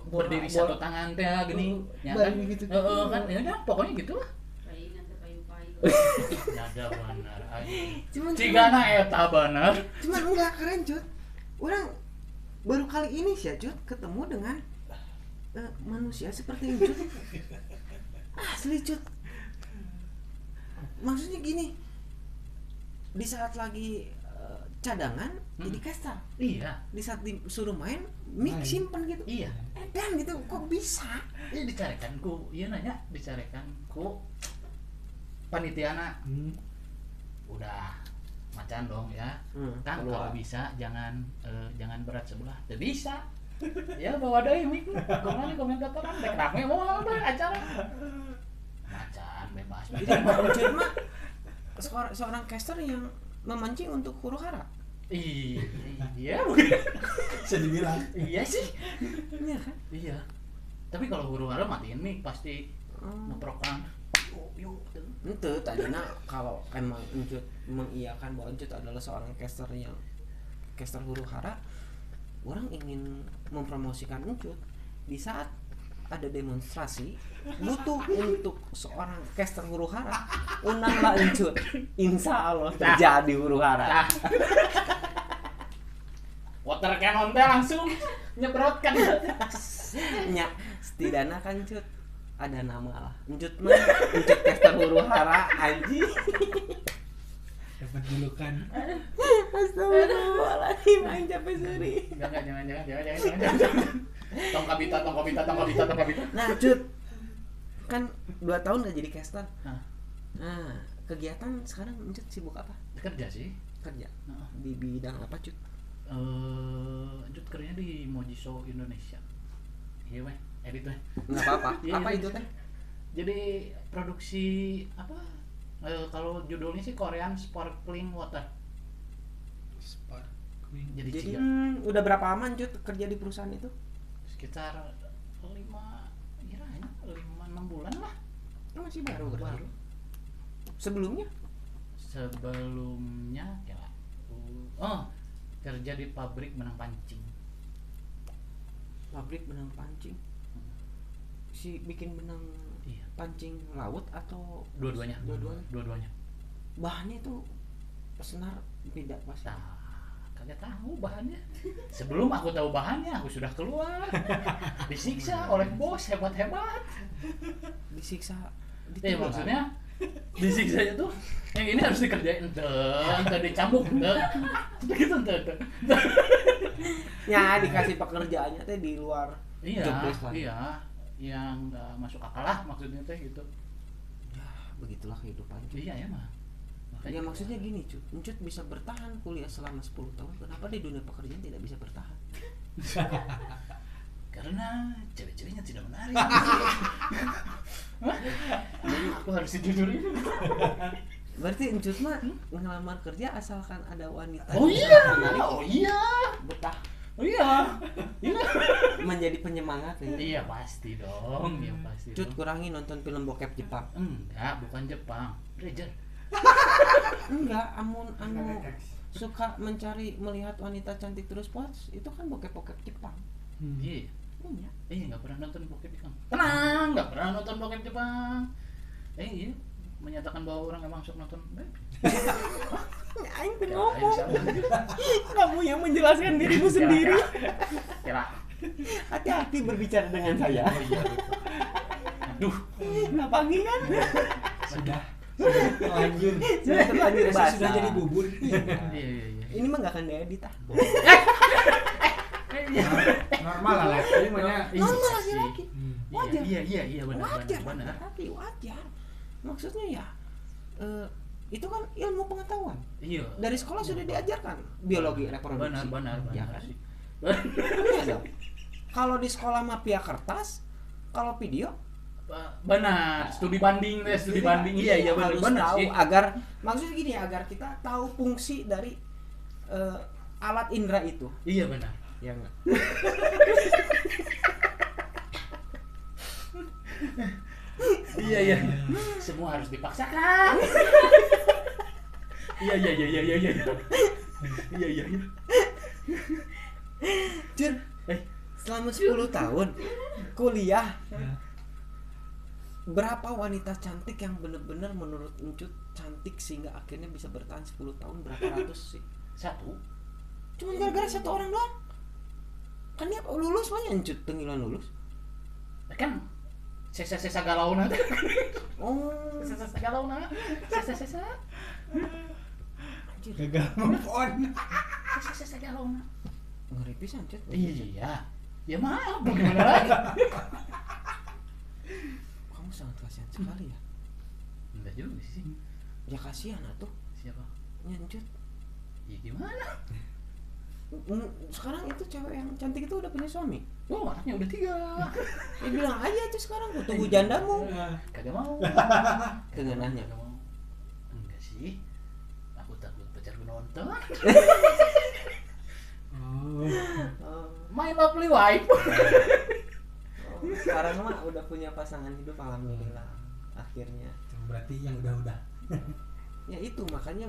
Berdiri satu tangan teh gini, ya kan?
Balik gitu.
Kan ya udah pokoknya gitulah.
Palingan teh payu-payu.
Ada benar aja.
Cuman
Cigana eta bener.
cuman enggak keren Cut. Orang baru kali ini sih Cut ketemu dengan manusia seperti Encut. Asli Cut. Maksudnya gini, di saat lagi cadangan jadi caster,
Iya,
di saat disuruh main mic
Main.
simpen gitu,
iya.
dan gitu kok bisa?
Ini dicarikan ku, iya nanya dicarikan ku panitiana. Udah macan dong ya. Kan kalau bisa jangan berat sebelah. Tidak bisa. Ya bawa deui mic. Kemana komentatoran rek rame mau acara. Macan bebas.
Jadi Encut mah seorang caster yang memancing untuk huru hara.
Iya mungkin.
Bisa dibilang.
Iya sih.
Iya kan?
Iya. Tapi kalau huru-hara matiin mic pasti ngeprokan. Yuk.
Itu tadinya kalau emang Encut mengiyakan bahwa Encut adalah seorang caster yang caster huru hara, orang ingin mempromosikan Encut di saat ada demonstrasi butuh untuk seorang caster huru hara, undanglah Encut, insya Allah terjadi huru hara.
Water cannon teh langsung nyebrotkan.
Nya setidaknya kan Encut ada nama lah, Encut mah Encut caster huru hara anjing.
Dapat julukan.
Astagfirullahaladzim, aing capek seri.
Jangan. Tong kabita.
Nah, Cut. Kan 2 tahun udah jadi caster.
Hah.
Nah, kegiatan sekarang Cut sibuk apa?
Kerja sih.
Kerja.
Heeh.
Di bidang apa, Cut?
Jut kerjanya di Mojiso Indonesia. Iya weh, edit weh.
Enggak apa-apa.
Iya,
Apa
iya.
itu teh?
Jadi produksi apa? Kalau judulnya sih Korean Sparkling Water.
Sparkling.
Jadi
Jadi
ciga.
udah berapa aman Cut kerja di perusahaan itu?
Sekitar 5 6 bulan lah.
Masih baru berarti. Sebelumnya?
Sebelumnya kira kerja di pabrik benang pancing.
Pabrik benang pancing. Si bikin benang
Iya,
pancing laut atau
dua-duanya.
Dua-duanya. Bahannya itu senar beda pasti.
Nah, kagak tahu bahannya. Sebelum aku tahu bahannya, aku sudah keluar. Disiksa oleh bos hebat-hebat.
Disiksa.
Maksudnya disiksanya tuh yang ini harus dikerjain ente dicambuk gitu ente.
Ya dikasih pekerjaannya teh di luar
Iya,
job desk lah.
iya, yang nggak masuk akal lah maksudnya teh gitu.
Ya, begitulah kehidupan Cut.
Iya ya mah.
Ya maksudnya gini Cut, Cut bisa bertahan kuliah selama 10 tahun, kenapa di dunia pekerjaan tidak bisa bertahan?
Karena cewek-ceweknya tidak menarik. Jadi aku harus jujurin.
Berarti Cut mah ngelamar kerja asalkan ada wanita
Oh
yang
iya,
sangat menarik,
oh iya,
betah
oh iya, iya.
menjadi penyemangat ya.
Iya pasti dong, iya pasti.
Cut
dong.
kurangi nonton film bokep Jepang.
Enggak, bukan Jepang. Belajar.
Enggak, anu suka mencari melihat wanita cantik terus puas, itu kan bokep-bokep Jepang.
Iya.
Iya.
Nggak pernah nonton bokep Jepang. Tenang, nggak pernah nonton bokep Jepang. Iya, menyatakan bahwa orang emang suka nonton bokep.
Aing teh
Ya,
ngomong.
insya Allah.
Kamu yang menjelaskan dirimu sendiri.
Kira.
Hati-hati berbicara dengan saya.
Oh iya. Aduh.
Nggak pagi kan?
Sudah terlanjur.
Sudah terlanjur
Nasi
basah.
sudah jadi bubur.
Iya.
Ini mah nggak akan diedit ah.
Normal lah laki mah.
Normal laki-laki. Wajar.
Iya benar.
Laki-laki wajar. Maksudnya ya itu kan ilmu pengetahuan.
Iya.
Dari sekolah sudah diajarkan biologi reproduksi.
Benar.
Ya kan?
sih.
Iya dong. Kalau di sekolah mah via kertas, kalau video
Benar. Studi banding. Iya
harus
benar
tahu
sih.
agar maksudnya gini agar kita tahu fungsi dari alat indera itu.
Iya benar.
Ya enggak?
Iya. Semua harus dipaksakan. Iya. Iya.
Jun, selama 10 tahun kuliah, berapa wanita cantik yang benar-benar menurut Encut cantik sehingga akhirnya bisa bertahan 10 tahun, berapa ratus sih?
Satu.
Cuma gara-gara satu orang doang. Kan dia lulus banyak Encut tengilan lulus.
Kan sesa galau nanti.
Oh,
Sesa galau na. Sesa.
anjir.
Gagal move on.
Sesa galau na.
Ngeri pisan Encut.
Iya. Ya maaf, bagaimana lagi?
Kamu sangat kasihan sekali ya.
Enggak juga sih.
Ya kasihan atuh.
Siapa?
Ya Encut.
Ya gimana?
Sekarang itu cewek yang cantik itu udah punya suami.
Oh, anaknya udah 3.
Ya bilang aja tuh sekarang gua tunggu jandamu.
Kagak mau.
Dengan nanya.
Kagak mau. Enggak sih. Aku takut pacarku nonton.
Oh,
My lovely wife.
sekarang mah udah punya pasangan hidup alhamdulillah. Akhirnya.
Berarti yang udah.
Ya itu makanya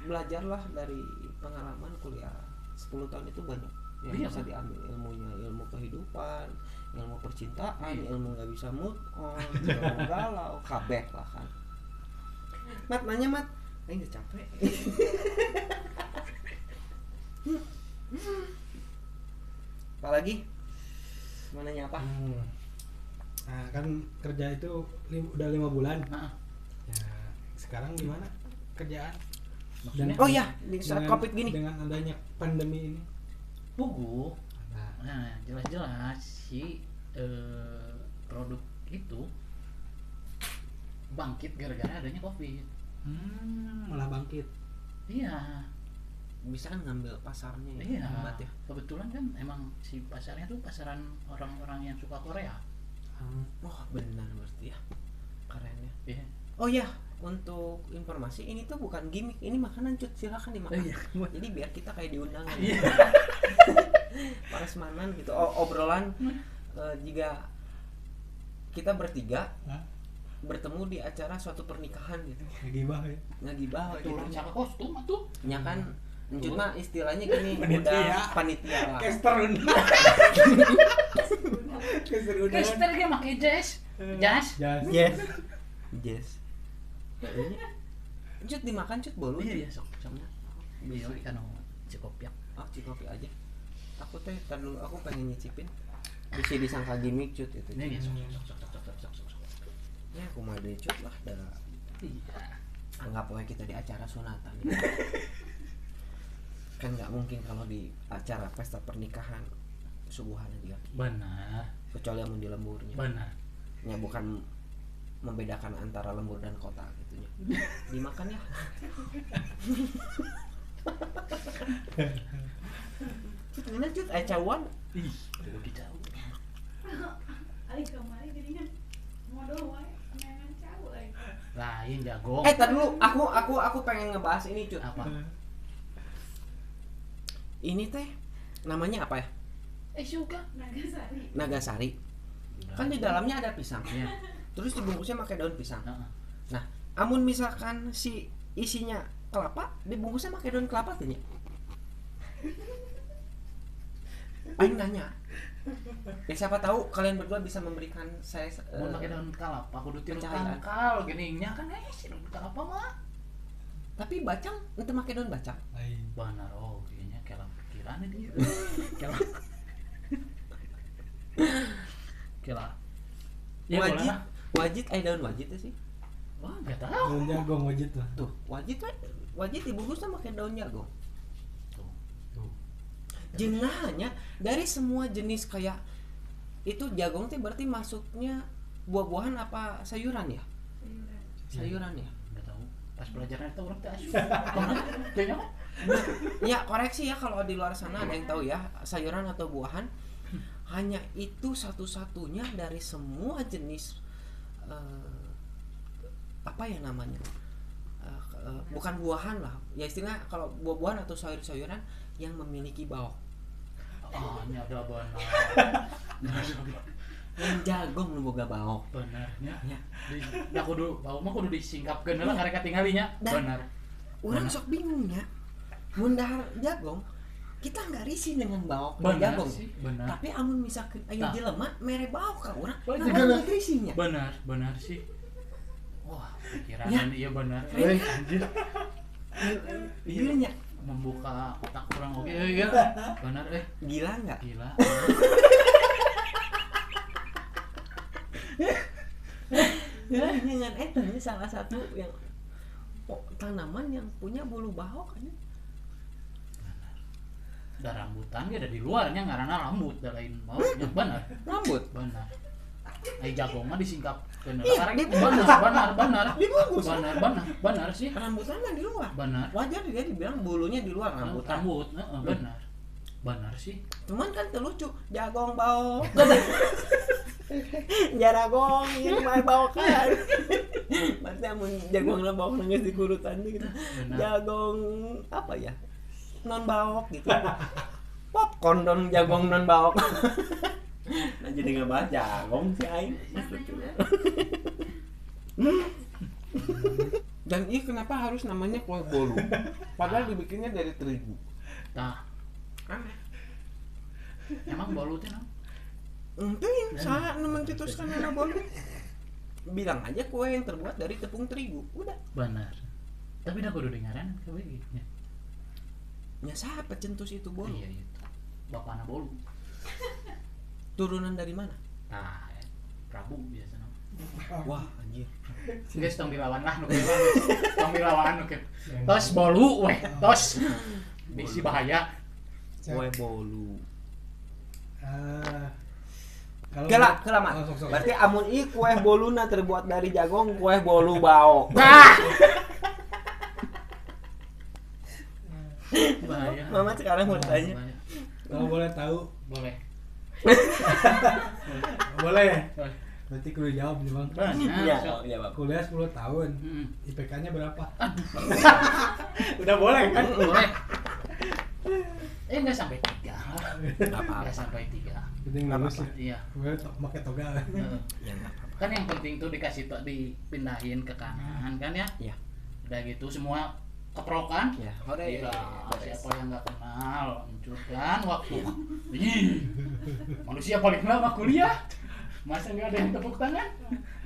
belajarlah dari pengalaman kuliah 10 tahun itu banyak yang
Iya,
bisa
Pak.
diambil ilmunya, ilmu kehidupan, ilmu percintaan,
Iya.
ilmu nggak bisa move on, ilmu galau, kabeh lah kan. Mat nanya Mat, udah capek. Apalagi? Mau nanya apa?
Nah, kan kerja itu udah 5 bulan.
Nah,
Ya, sekarang gimana kerjaan?
Maksudnya
Oh iya, di saat
Dengan-
Covid gini.
dengan adanya pandemi ini.
pugu.
Nah,
Nah, jelas-jelas si produk itu bangkit gara-gara adanya Covid.
malah bangkit.
Iya,
Bisa kan ngambil pasarnya ya.
iya.
Hebat ya.
Kebetulan kan emang si pasarnya tuh pasaran orang-orang yang suka Korea.
Oh, benar berarti ya. Keren ya.
Iya.
Oh ya, untuk informasi ini tuh bukan gimmick, ini makanan cut, silakan dimakan.
Iya.
Jadi biar kita kayak diundang
Iya.
prasmanan gitu, obrolan jika kita bertiga
Hah?
bertemu di acara suatu pernikahan gitu,
Ngegibah ya.
ngagibah
Turun
gitu.
saka kostum tuh.
Ya kan, Njut mah istilahnya gini,
Panitia.
udah panitia lah.
Kesterun. Keserunan.
Caster dia pakai jas. Jas.
Jas.
Yes. Yes. Ini Njut dimakan cut bolu.
Iya, iya, sok sama. Iya, ikan cukup ya.
Ah, cikopi aja. Aku teh tar dulu, aku pengen nyicipin. Bisa disangka gimmick cut itu.
Ini ya, sok sok sok sok sok sok sok.
Ya aku mah deh cut lah,
Iya.
anggap aja kita di acara sunatan. Kan nggak mungkin kalau di acara pesta pernikahan suguhan dia,
Benar.
kecuali yang di lemburnya.
Benar.
Ya bukan membedakan antara lembur dan kota gitu ya. Dimakan ya. Cut ngana cut acawan.
Ih, udah dijauh.
Ari kemarin jadinya modal wae nyangan cau euy.
Lain jago.
Tar dulu, aku pengen ngebahas ini cut.
Apa?
Ini teh namanya apa ya?
Suka.
Nagasari.
Nagasari. Kan di dalamnya ada pisang.
Iya.
Terus dibungkusnya pakai daun pisang.
Heeh.
Nah, amun misalkan si isinya kelapa, dibungkusnya pakai daun kelapa tuh nya. Aing nanya. Ya siapa tahu kalian berdua bisa memberikan saya
Mau pakai daun kalapa, aku udah tiru
Pencahayaan.
tangkal gininya kan si daun kalapa mah.
tapi bacang ente pakai daun bacang.
Lain.
Benar, oh kayaknya kelang pikiran dia. Kelang. Kelang. Ya boleh
Wajit,
lah.
wajit daun wajit ya sih.
Wah, enggak tahu.
Daun jagung wajit lah.
Tuh, wajit dibungkusnya pakai daun jagung.
Tuh.
Tuh.
Jenahnya dari semua jenis kayak itu jagung teh berarti masuknya buah-buahan apa sayuran ya? Sayuran ya.
Enggak tahu. Pas pelajaran itu orang teh asuh. Kayaknya mah.
Ya koreksi ya kalau di luar sana ada yang tahu ya sayuran atau buahan hanya itu satu-satunya dari semua jenis apa ya namanya bukan buahan lah ya istilah kalau buah-buahan atau sayur-sayuran yang memiliki baok.
Oh, ada benar.
Yang jagung nu boga baok.
Benarnya.
Ya.
Ya kudu bau mah kudu disingkapkeun lah karek katinggalinya.
Dan-
Benar.
Orang sok bingungnya mun dahar jagung kita nggak risih dengan baok
Benar
jagung.
sih, benar.
Tapi amun misalkan aya
Nah.
jelema mere baok ka urang,
Oh,
nah
juga lah.
risihnya.
Benar, benar sih. Wah, pikiran
Ya.
iya benar.
Eh.
Anjir.
Iya nya.
Membuka otak kurang oke. Iya. Benar
Gila nggak?
gila.
Ya, dengan eta ini salah satu yang tanaman yang punya bulu baok kan.
Da rambutan dia ada di luarnya ngaranna rambut da lain mau yang benar.
Rambut.
Benar. Ai jagung mah disingkap keun
Iya,
karek
dibungkus.
benar.
Dibungkus.
Benar sih.
Rambutan mah di luar.
Benar.
Wajar dia dibilang bulunya di luar rambutan.
Rambut, benar. Benar sih.
Cuman kan terlucu, jagong baok. Jaragong ini mah baok kan. Berarti amun jagongna baok geus dikurutan gitu.
Benar.
Jagong apa ya? Non baok gitu. Popcorn don jagong non baok. Nah jadi ngebahas jagong sih aing. Dan ini kenapa harus namanya kue bolu? Padahal dibikinnya dari terigu.
Tah,
Aneh.
emang bolu teh naon?
Ente salah mencetuskan nama bolu. Bilang aja kue yang terbuat dari tepung terigu. Udah.
Benar. Tapi dah kudu dengaran kabeh gitu.
Ya siapa cetus itu bolu?
Iya itu. Bapana bolu.
Turunan dari mana?
Nah, Prabu biasa nama.
Wah anjir.
Geus tong dilawan lah nu kieu mah. Tong dilawan nu kieu. Tos bolu weh, tos. Bisi bahaya.
Kue bolu.
Kalau
Kela mah.
sok.
Berarti amun ieu kue boluna terbuat dari jagung, kue bolu bao.
Nah. Bahaya.
Mama sekarang mau tanya.
Bahaya.
kalau boleh tahu,
Boleh.
boleh.
Boleh.
Berarti kudu jawab nih, Bang.
Iya,
Banyak.
iya, Bang.
Kuliah 10 tahun.
Mm.
IPK-nya berapa? Udah boleh kan?
Boleh. Enggak sampai 3.
Enggak apa-apa.
Enggak sampai 3.
Penting lulus ya.
Iya.
Gue pakai toga.
Heeh.
Ya enggak apa-apa.
Kan yang penting tuh dikasih dipindahin ke kanan kan ya.
Iya.
Udah gitu semua keprokan.
Ya, udah ya.
Gila, siapa yang nggak kenal kan waktu ih, manusia paling lama kuliah masa nggak ada yang tepuk tangan.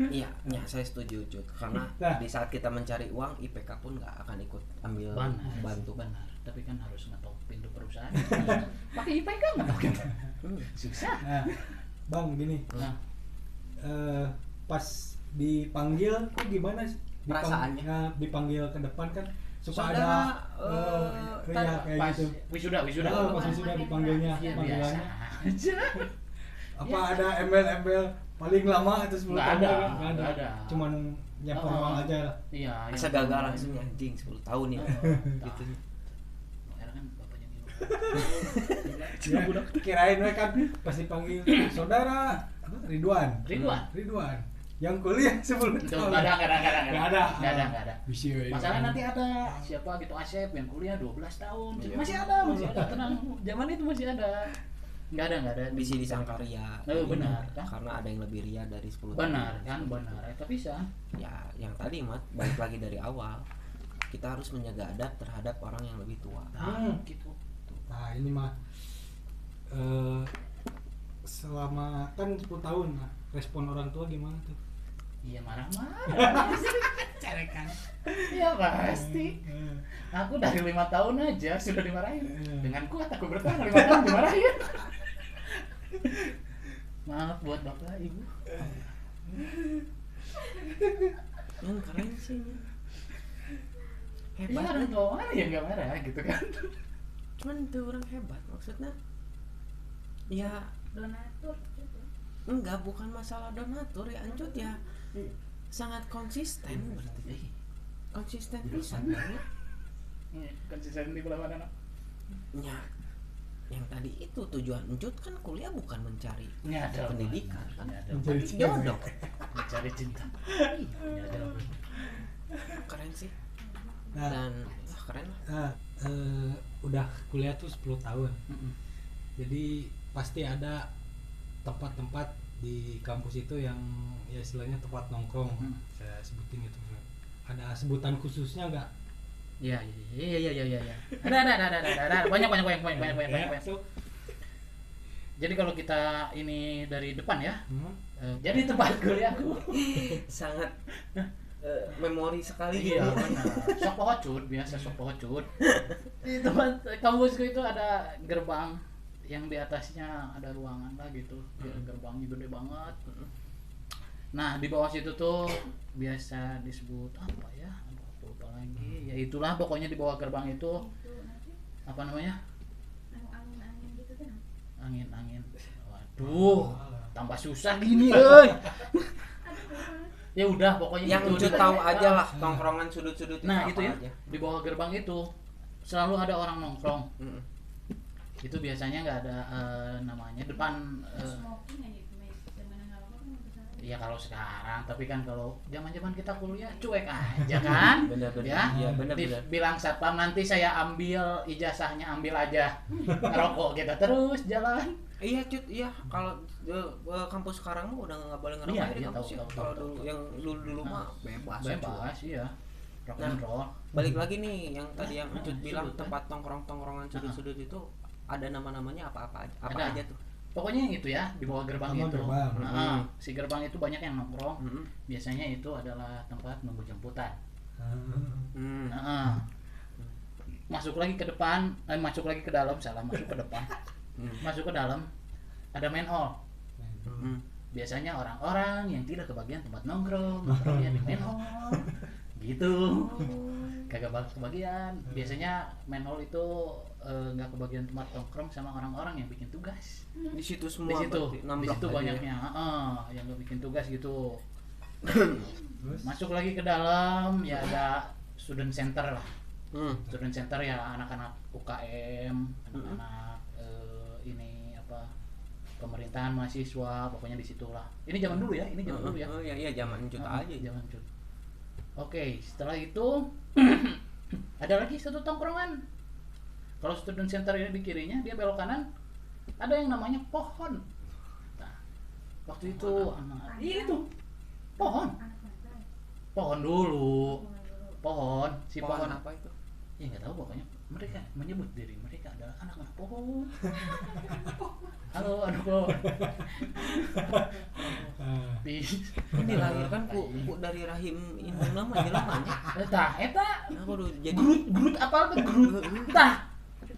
Iya, ya saya setuju Cut. Karena
Nah.
di saat kita mencari uang, IPK pun nggak akan ikut ambil bantu kan.
Benar, tapi kan harus ngetok pintu perusahaan. Pakai IPK ngetokin susah.
Nah, Bang gini.
Nah,
Pas dipanggil kok gimana sih?
Perasaannya?
Dipanggil ke depan kan suka
Saudara,
ada ya kayak
pas
gitu.
wisuda
Oh, pas sudah dipanggilnya,
Iya, biasa
panggilannya.
aja.
Apa ada embel-embel paling lama atau 10
Nggak
tahun?
ada,
Nggak
nggak ada.
Cuman ya formal aja lah.
Iya,
Asa
yang
gagal
formal.
langsung anjing 10 tahun ya.
Gitu. Era kan bapaknya gitu.
Ya, kirain we kan pas dipanggil saudara apa, Ridwan.
Ridwan.
Yang kuliah 10
Itu
tahun.
nggak ada.
Nggak ada. Bisa we.
Masalah nanti ada siapa gitu Asep yang kuliah 12 tahun.
Iya.
Masih ada, tenang. Zaman itu masih ada. Nggak ada.
Bisa disangka ria.
Benar, kan?
Karena ada yang lebih ria dari 10
Benar
tahun.
kan, benar. Itu bisa.
Ya, yang tadi Mat, balik lagi dari awal. Kita harus menjaga adab terhadap orang yang lebih tua.
Gitu.
Nah, ini mah selama kan 10 tahun nah, respon orang tua gimana tuh?
Iya marah-marah. Cerekan. Iya pasti. Aku dari 5 tahun aja sudah dimarahin. Dengan kuat aku bertahan 5 tahun dimarahin. Maaf buat bapak ibu.
Yang keren sih.
Ya
Hebat.
orang tua mana yang nggak marah gitu kan?
Cuman itu orang hebat maksudnya. Ya
Donatur gitu.
enggak, bukan masalah donatur ya Ancut ya. Sangat konsisten berarti. Konsisten pisan ya.
Konsisten di belah mana?
Ya, yang tadi itu tujuan Encut kan kuliah bukan mencari
Nyadar
pendidikan kan,
Mencari
tapi
cewek.
jodoh.
mencari cinta. Nyadar.
Keren sih.
Nah,
Dan keren lah.
udah kuliah tuh 10 tahun. Jadi pasti ada tempat-tempat di kampus itu yang ya istilahnya tempat nongkrong. Saya sebutin itu. Ada sebutan khususnya nggak?
Iya. Ada. Banyak.
So,
Jadi kalau kita ini dari depan ya.
hmm?
Jadi tempat kuliahku.
Sangat memori sekali
Iya
gitu.
benar. Sok pohocut, biasa sok pohocut. Di tempat kampusku itu ada gerbang yang di atasnya ada ruangan lah gitu. Gerbangnya gede banget. Nah di bawah situ tuh biasa disebut apa ya? Aduh, aku lupa lagi. Ya itulah pokoknya di bawah gerbang itu
Itu nanti
apa namanya?
angin gitu kan.
Angin. Waduh, tambah susah gini, euy. Ya udah pokoknya
Yang
itu
Encut
di-
tahu aja lah tongkrongan sudut-sudut
Nah
apa
itu ya
aja.
di bawah gerbang itu selalu ada orang nongkrong.
Mm.
Itu biasanya nggak ada namanya depan.
Smoking aja itu zaman ngerokok kan udah sana.
Ya kalau sekarang, tapi kan kalau zaman kita kuliah cuek aja kan.
Bener-bener.
Ya,
Iya, bener-bener.
bilang satpam nanti saya ambil ijazahnya, ambil aja. Ngerokok kita terus jalan.
Iya Cut, iya kalau kampus sekarang mah udah nggak boleh ngerokok
Iya,
di
iya,
kampus
tahu,
ya.
tahu,
Kalau
tahu,
dulu
tahu.
yang dulu mah bebas.
Bebas, iya. Rock and roll.
Balik lagi nih yang tadi yang Encut bilang
Sudut,
tempat tongkrongan sudut-sudut itu ada nama-namanya apa aja? Apa
Ada.
aja tuh?
Pokoknya yang itu ya, di bawah gerbang
Sama
itu.
gerbang.
Nah, si gerbang itu banyak yang nongkrong.
Mm-mm.
Biasanya itu adalah tempat nunggu jemputan.
Hmm.
Nah, masuk lagi ke depan, masuk lagi ke dalam, salah masuk ke depan.
Hmm.
Masuk ke dalam, ada main hall.
Hmm.
biasanya orang-orang yang tidak kebagian tempat nongkrongnya di manhole gitu. Kagak kebagian. Biasanya manhole itu nggak kebagian tempat nongkrong sama orang-orang yang bikin tugas.
Di situ
Di
semua
situ,
berarti,
di
nambah
situ
aja ya.
banyaknya, yang nggak bikin tugas gitu.
Terus
Masuk lagi ke dalam, ya ada student center lah.
Hmm.
Student center ya anak-anak UKM, anak-anak ini apa pemerintahan mahasiswa, pokoknya di situ lah. Ini zaman dulu ya, ini zaman dulu ya.
Oh iya zaman cut aja.
Zaman cut. Oke, setelah itu ada lagi satu tongkrongan. Kalau student center ini di kirinya, dia belok kanan, ada yang namanya pohon. Nah, waktu itu itu pohon,
Anak pantai.
pohon dulu, pohon, si
Pohon
pohon
apa itu?
ya nggak tahu, pokoknya mereka menyebut diri mereka adalah anak-anak pohon. Halo anak pohon.
Ini dilahirkan ku dari rahim indung nama jelamanya.
Eta
Aku udah jadi
Groot apa tuh Groot? Tah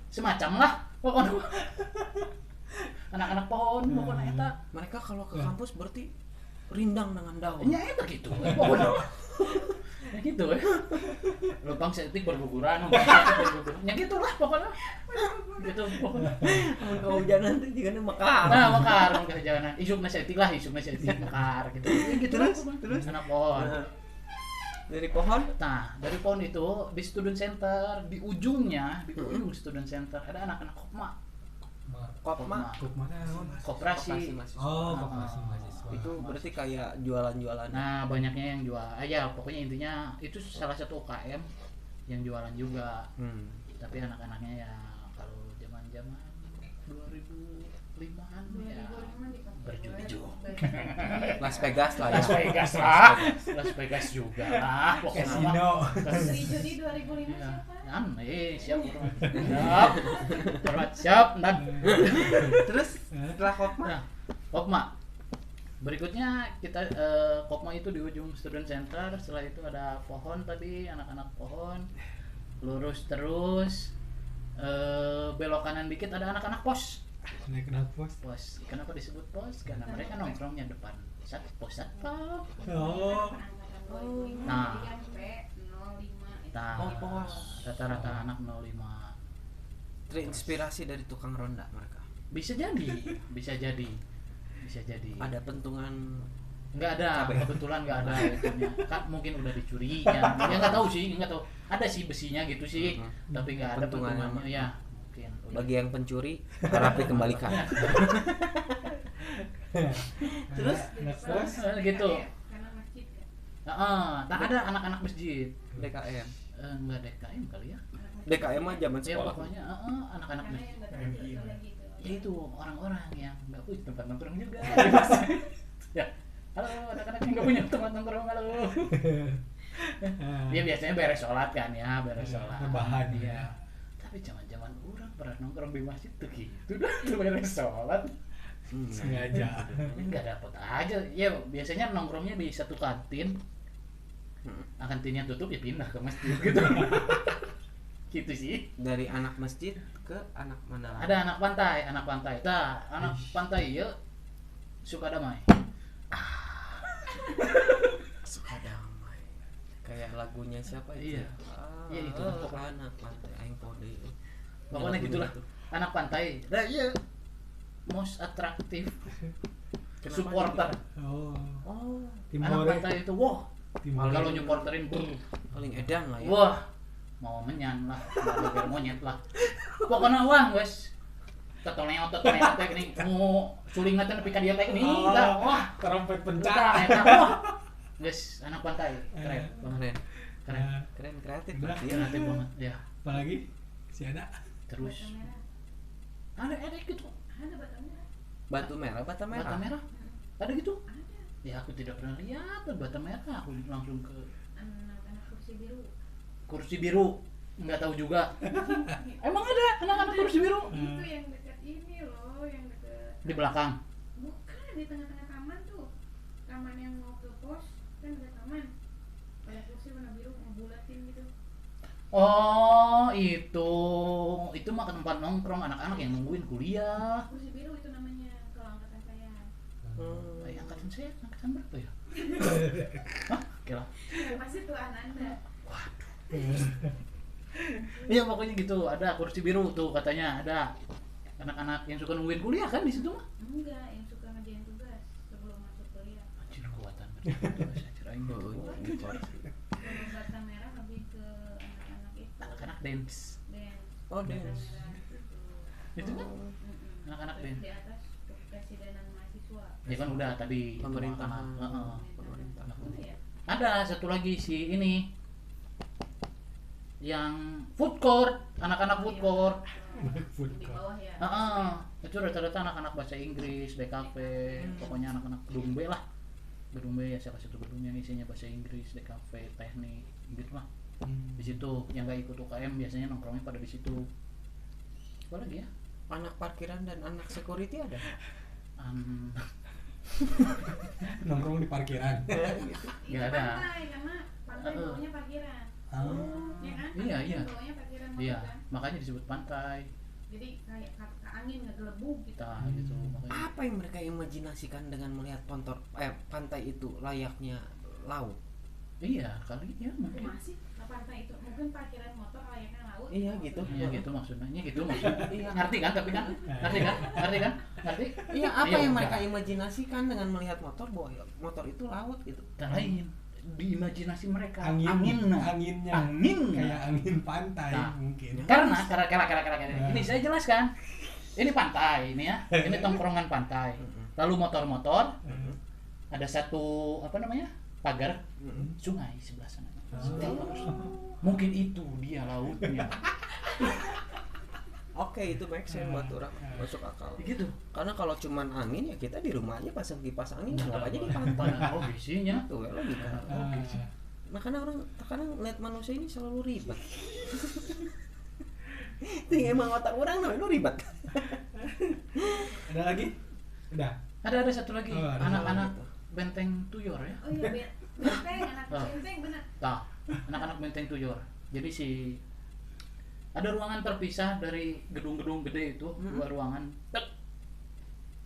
semacam lah pokoknya. Anak-anak pohon pokoknya eta.
mereka kalau ke kampus berarti rindang dengan daun.
Nya eta gitu. Pokoknya. Ya gitu lubang setik berguguran, ya gitulah pokoknya. Gitu pokoknya.
Mun kehujanan teh jigana mekar.
Nah, mekar kehujanan. Isukna setik lah, isukna setik mekar gitu. Ya gitu lah.
Terus?
Anak pohon.
Dari pohon
Nah, dari pohon itu di student center, di ujungnya, di ujung student center ada anak-anak kopma.
kopma
Koperasi.
mahasiswa.
Oh, koperasi mahasiswa.
Itu berarti kayak jualan-jualan.
Nah, banyaknya yang jual. Ya, pokoknya intinya itu salah satu UKM yang jualan juga. Tapi anak-anaknya ya kalau zaman-zaman 2005-an ya berjudi juga.
Las Vegas lah ya.
Las Vegas lah. Las Vegas juga lah. Pokoknya
Casino.
Menteri Judi 2005
Ya,
siapa?
siap. Siap. Hormat, siap. Dan
Terus setelah kopma
nah, Kopma. Berikutnya kita Kopma itu di ujung student center. Setelah itu ada pohon tadi, anak-anak pohon. Lurus terus belok kanan dikit ada anak-anak pos.
Naik kenal pos.
Pos. Kenapa disebut pos? Karena mereka nongkrongnya depan pos satpam.
Oh.
Nah.
Nah.
Oh, pos.
Rata-rata anak 05.
terinspirasi dari tukang ronda mereka.
Bisa jadi.
Ada pentungan
Nggak ada,
Cabai.
kebetulan nggak ada itunya. Kan mungkin udah dicuri ya. Ya nggak tahu sih, nggak tahu. Ada sih besinya gitu sih, tapi nggak ada
Pentungannya
pentungannya ya. Mungkin.
bagi yang pencuri harap dikembalikan.
Terus terus
Gitu.
Karena masjid ya.
Tak ada anak-anak masjid.
DKM.
Nggak DKM kali ya.
DKM mah zaman
Ya
sekolah.
pokoknya anak-anak
Karena
masjid.
yang nggak terlalu lagi itu.
Ya itu orang-orang yang nggak punya tempat nongkrong juga. Ya, halo anak-anak yang nggak punya tempat nongkrong, halo. Dia biasanya beres sholat kan ya, beres sholat.
rebahan
Iya.
ya.
Tapi zaman-zaman orang pernah nongkrong di masjid tuh gitu, udah beres sholat.
Sengaja.
Nggak dapet aja. Ya biasanya nongkrongnya di satu kantin. Nah, kantinnya tutup ya pindah ke masjid gitu. Gitu sih.
Dari anak masjid ke anak mana lagi?
Ada anak pantai. Anak pantai ya suka damai.
Suka damai. Kayak lagunya siapa itu?
Iya. Iya, itu.
Anak pantai aing pode.
Pokoknya gitulah. Anak pantai. Nah, iya. Most atraktif supporter.
Oh.
Oh,
Anak
Timore.
pantai itu wah.
Timore.
Kalau nyupporterin
paling edan lah ya.
wah, mau menyan lah, mau beber monyet lah. Pokoknya wah, guys. Tetoneo teh nih. Mau sulingan nepi ka dia teh nih. Wah,
Trompet
pencak
pencak.
eta. Wah. Guys, anak pantai. Keren banget.
Keren. Keren kreatif
Bener.
berarti ya.
Kreatif banget. Ya.
Apalagi si ada
Terus
Bata merah.
ada gitu.
Ada bata merah.
Batu merah, bata merah.
Bata merah. Ada gitu.
Ada.
Ya aku tidak pernah lihat bata merah. Aku langsung ke
Anak-anak kursi biru.
kursi biru. Nggak tahu juga. Emang ada anak-anak kursi biru
Itu yang dekat ini loh, yang dekat.
di belakang.
Bukan di tengah-tengah taman tuh. Taman yang mau ke pos kan ada taman. Ada kursi warna biru ngebulatin gitu.
Oh, itu mah tempat nongkrong anak-anak yang nungguin kuliah.
Kursi biru itu namanya kalau angkatan saya.
Angkatan angkatan saya angkatan berapa ya? Hah? Kira.
Pasti tuh Ananda.
Iya pokoknya gitu, ada kursi biru tuh katanya ada anak-anak yang suka nungguin kuliah kan di situ mah.
Enggak, yang suka ngerjain tugas sebelum masuk kuliah.
Anjir kuatan bener. Saya kirain gitu.
Kalau bata merah lebih ke anak-anak itu.
Anak-anak dance.
Dance.
Oh, dance.
Merah itu.
Itu kan
Mm-mm.
anak-anak
Terus
dance.
di atas kepresidenan mahasiswa.
Ya kan udah tadi itu
Pemerintahan.
makanan. Heeh.
Pemerintahan.
Apa ya?
Ada satu lagi si ini yang food court, anak-anak food court.
Di bawah ya.
Heeh. Itu rata-rata anak-anak bahasa Inggris, DKV, pokoknya anak-anak gedung B lah. Gedung B ya salah satu gedung yang isinya bahasa Inggris, DKV, teknik, gitu lah. Di situ yang nggak ikut UKM biasanya nongkrongnya pada di situ. Apa lagi ya?
Anak parkiran dan anak security ada.
Nongkrong di parkiran.
Itu
Nggak ada.
pantai karena pantai bawahnya parkiran. Ya kan?
Iya, iya.
Bawahnya parkiran
Iya,
banget kan.
makanya disebut pantai.
Jadi kayak ke angin ngegelebuk gitu.
Kita gitu makanya.
Apa yang mereka imajinasikan dengan melihat pantai itu layaknya laut?
Iya, kali ya mungkin.
Masih pantai itu mungkin parkiran motor layaknya laut.
Iya, gitu.
Iya gitu maksudnya, gitu maksudnya. Ngerti kan tapi kan? Ngerti kan? Ngerti kan? Ngerti?
Iya, apa
Iya,
yang
udah.
mereka imajinasikan dengan melihat motor bahwa motor itu laut gitu?
Dan lain di imajinasi mereka
Anginnya
angin
kayak angin pantai
Nah.
mungkin.
karena ini saya jelaskan ini pantai ini ya ini tongkrongan pantai lalu motor-motor ada satu apa namanya pagar sungai sebelah sana mungkin itu dia lautnya
Oke, itu make sense buat orang masuk akal.
gitu
Karena kalau cuman angin ya kita di rumah aja pasang kipas angin, nggak aja di pantai.
oh isinya
Tuh ya logika. Makanya orang terkadang lihat manusia ini selalu ribet. Tinggal emang otak orang namanya ribet.
Ada lagi? Udah.
ada satu lagi
Oh, ada
anak-anak benteng Tuyor ya
Oh iya, benteng anak
Ah.
benteng benar.
Nah, anak-anak benteng Tuyor. Jadi ada ruangan terpisah dari gedung-gedung gede itu, dua ruangan. Tek.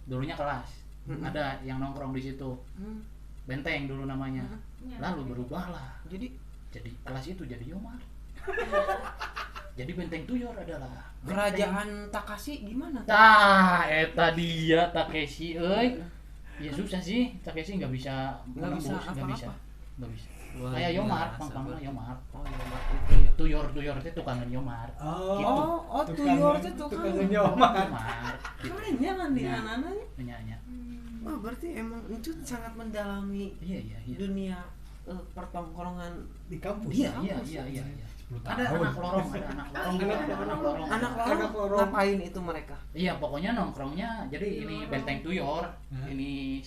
Dulunya kelas. Ada yang nongkrong di situ. Benteng dulu namanya. Lalu berubahlah.
Jadi
Kelas itu jadi Yomar. Jadi benteng Tuyor adalah
kerajaan Takashi gimana?
Tah, eta dia Takeshi euy. Ya susah sih, Takeshi nggak bisa
Nggak bisa
menembus, nggak bisa.
apa-apa.
Nggak bisa.
Luar
Kayak Yomar,
biasa,
pang-pangnya
Bro.
Yomar.
Oh, Yomar itu ya.
Tuyor itu tukangan Yomar.
Oh,
Oh, Tuyor itu
tukang
tukang.
nyomar.
Yomar. Gitu.
Keren ya kan di anak-anaknya.
Penyanyi.
Wah, berarti emang itu sangat mendalami
Iya.
dunia pertongkrongan.
Di kampus.
Iya.
10
Ada
tahun.
anak lorong, ada anak lorong.
Anak
Anak
lorong
lorong.
ngapain itu mereka?
Iya, pokoknya nongkrongnya jadi ini benteng Tuyor. Ini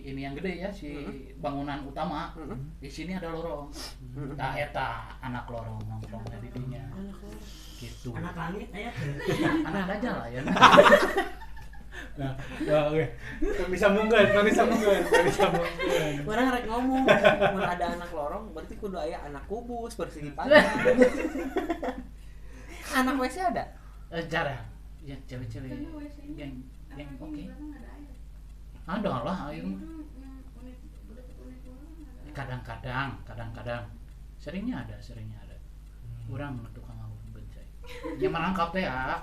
ini yang gede ya, si bangunan utama. Di sini ada lorong. Nah, eta anak lorong nongkrongnya di dinya.
Anak lorong.
Gitu.
Anak langit ya.
Anak aja lah ya.
Nah, oke. Kami sambungkan.
Orang rek ngomong, mun ada anak lorong berarti kudu aya anak kubus bersegi panjang. Anak WC ada?
Jarang. Ya cewek-cewek
Karena WC-nya
yang
apa
oke.
di belakang ada air.
Ada lah air mah.
Unit belakang ada air.
Kadang-kadang. Seringnya ada. Kurang tukang ngawur bencai. Ya merangkap teh ya.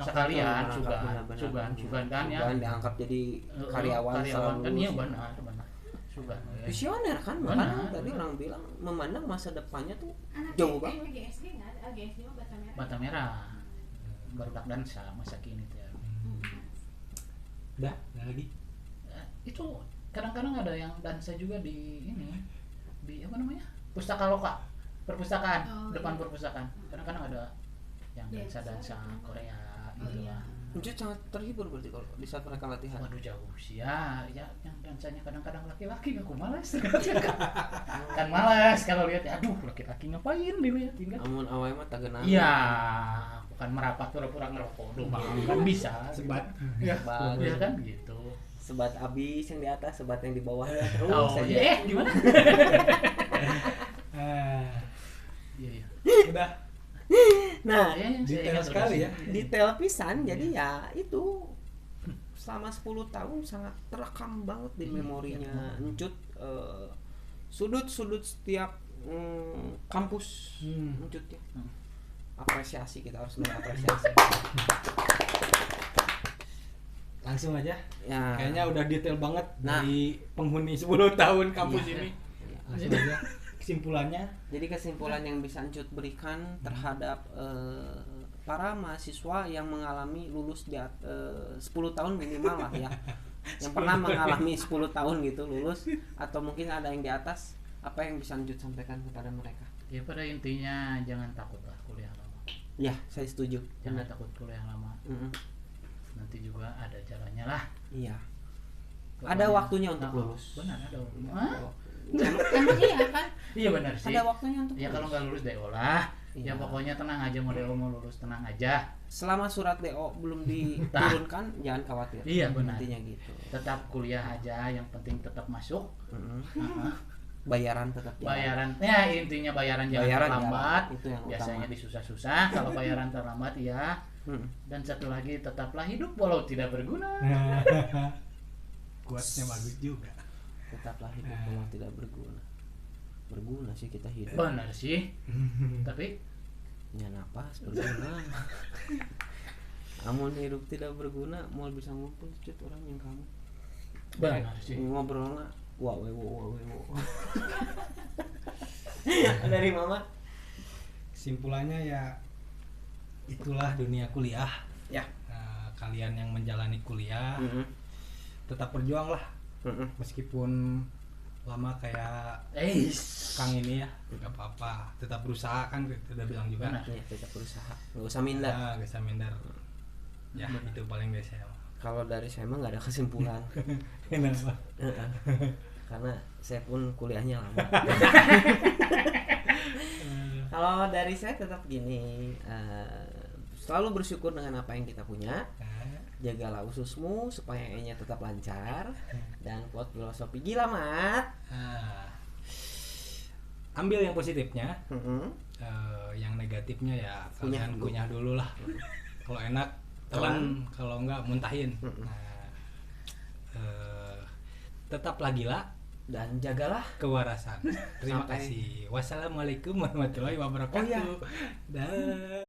Sekalian sugan kan ya.
Sugan diangkat jadi karyawan selalu.
kan iya benar. Sugan. ya.
Visioner kan,
Benar.
makanya tadi orang bilang memandang masa depannya tuh
Anak
jauh
GSD,
banget.
GSD nggak ada, GSD mah bata merah.
Bata merah. Barudak dansa masa kini teh.
Udah, ada lagi.
Itu kadang-kadang ada yang dansa juga di apa namanya? Pustaka Loka. Perpustakaan,
Oh,
depan
iya.
perpustakaan. Kadang-kadang ada yang dansa Korea gitu lah.
Menurut sangat terhibur berarti kalau di saat mereka latihan.
Waduh jauh sih ya yang dansanya kadang-kadang laki-laki aku malas kan malas kalau lihat aduh laki-laki ngapain dilihatin kan
Namun awalnya mah tagenan.
iya bukan merapat pura-pura ngerokok doang kan bisa
Sebat.
ya,
Sebat.
ya kan gitu
Sebat abis yang di atas, sebat yang di bawah ya terus
oh
saja.
iya gimana iya
Udah.
Nah,
ya, yang saya
Detail
ingat
sekali
terus.
ya.
detail pisan jadi ya itu selama 10 tahun sangat terekam banget di memorinya Encut, sudut-sudut setiap kampus Encut ya. Apresiasi, kita harus mengapresiasi.
Langsung aja.
Ya.
Kayaknya udah detail banget
Nah.
dari penghuni 10 tahun kampus
Iya.
ini. Langsung aja kesimpulannya.
Jadi kesimpulan yang bisa Encut berikan terhadap para mahasiswa yang mengalami lulus di 10 tahun minimal lah ya. Yang pernah mengalami 10 tahun gitu lulus, atau mungkin ada yang di atas, apa yang bisa Encut sampaikan kepada mereka?
Ya pada intinya jangan takut lah kuliah lama.
Ya, saya setuju.
Jangan takut kuliah lama. Nanti juga ada jalannya lah.
Iya.
Pokoknya-
Ada waktunya untuk lulus.
Benar, ada waktunya. Hah?
Emang iya kan?
Iya benar sih.
Ada waktunya untuk
Ya kalau
lulus.
nggak lulus DO lah.
Iya.
Ya pokoknya tenang aja, mau DO mau lulus tenang aja.
Selama surat DO belum diturunkan, jangan khawatir.
Iya, benar.
Intinya gitu.
Tetap kuliah aja, yang penting tetap masuk.
Mm-mm. Bayaran tetap jalan.
Bayaran, ya intinya bayaran jangan
Bayaran
terlambat.
jalan. Itu yang
Biasanya
utama.
disusah-susah. Kalau bayaran terlambat ya. Dan satu lagi, tetaplah hidup walau tidak berguna.
Kuatnya bagus juga.
Tetaplah hidup walau tidak berguna. Berguna sih kita hidup.
Benar sih. Tapi
Ya napas berguna. Amun hidup tidak berguna, mau bisa ngumpul cut orang yang kamu.
benar sih.
Ngobrolnya wah. Dari mama.
Kesimpulannya ya itulah dunia kuliah.
Ya.
Kalian yang menjalani kuliah tetap berjuang lah, meskipun lama kayak Kang ini ya, nggak apa-apa, tetap berusaha kan kita udah bilang juga.
Benar.
Ya, tetap berusaha. Nggak usah minder.
Nggak usah minder. Ya itu paling biasa.
Kalau dari saya mah nggak ada kesimpulan.
Kenapa?
Karena saya pun kuliahnya lama. Kalau dari saya tetap gini, selalu bersyukur dengan apa yang kita punya. Jagalah ususmu supaya E-nya tetap lancar, dan quote filosofi gila mat.
Ambil yang positifnya, yang negatifnya ya
Kunyah
kalian
dulu.
kunyah dulu lah. Kalau enak telan, kalau enggak muntahin. Tetaplah gila
Dan jagalah.
kewarasan. Terima
Sampai-
kasih. Wassalamualaikum warahmatullahi wabarakatuh.
Oh, iya.
Dah.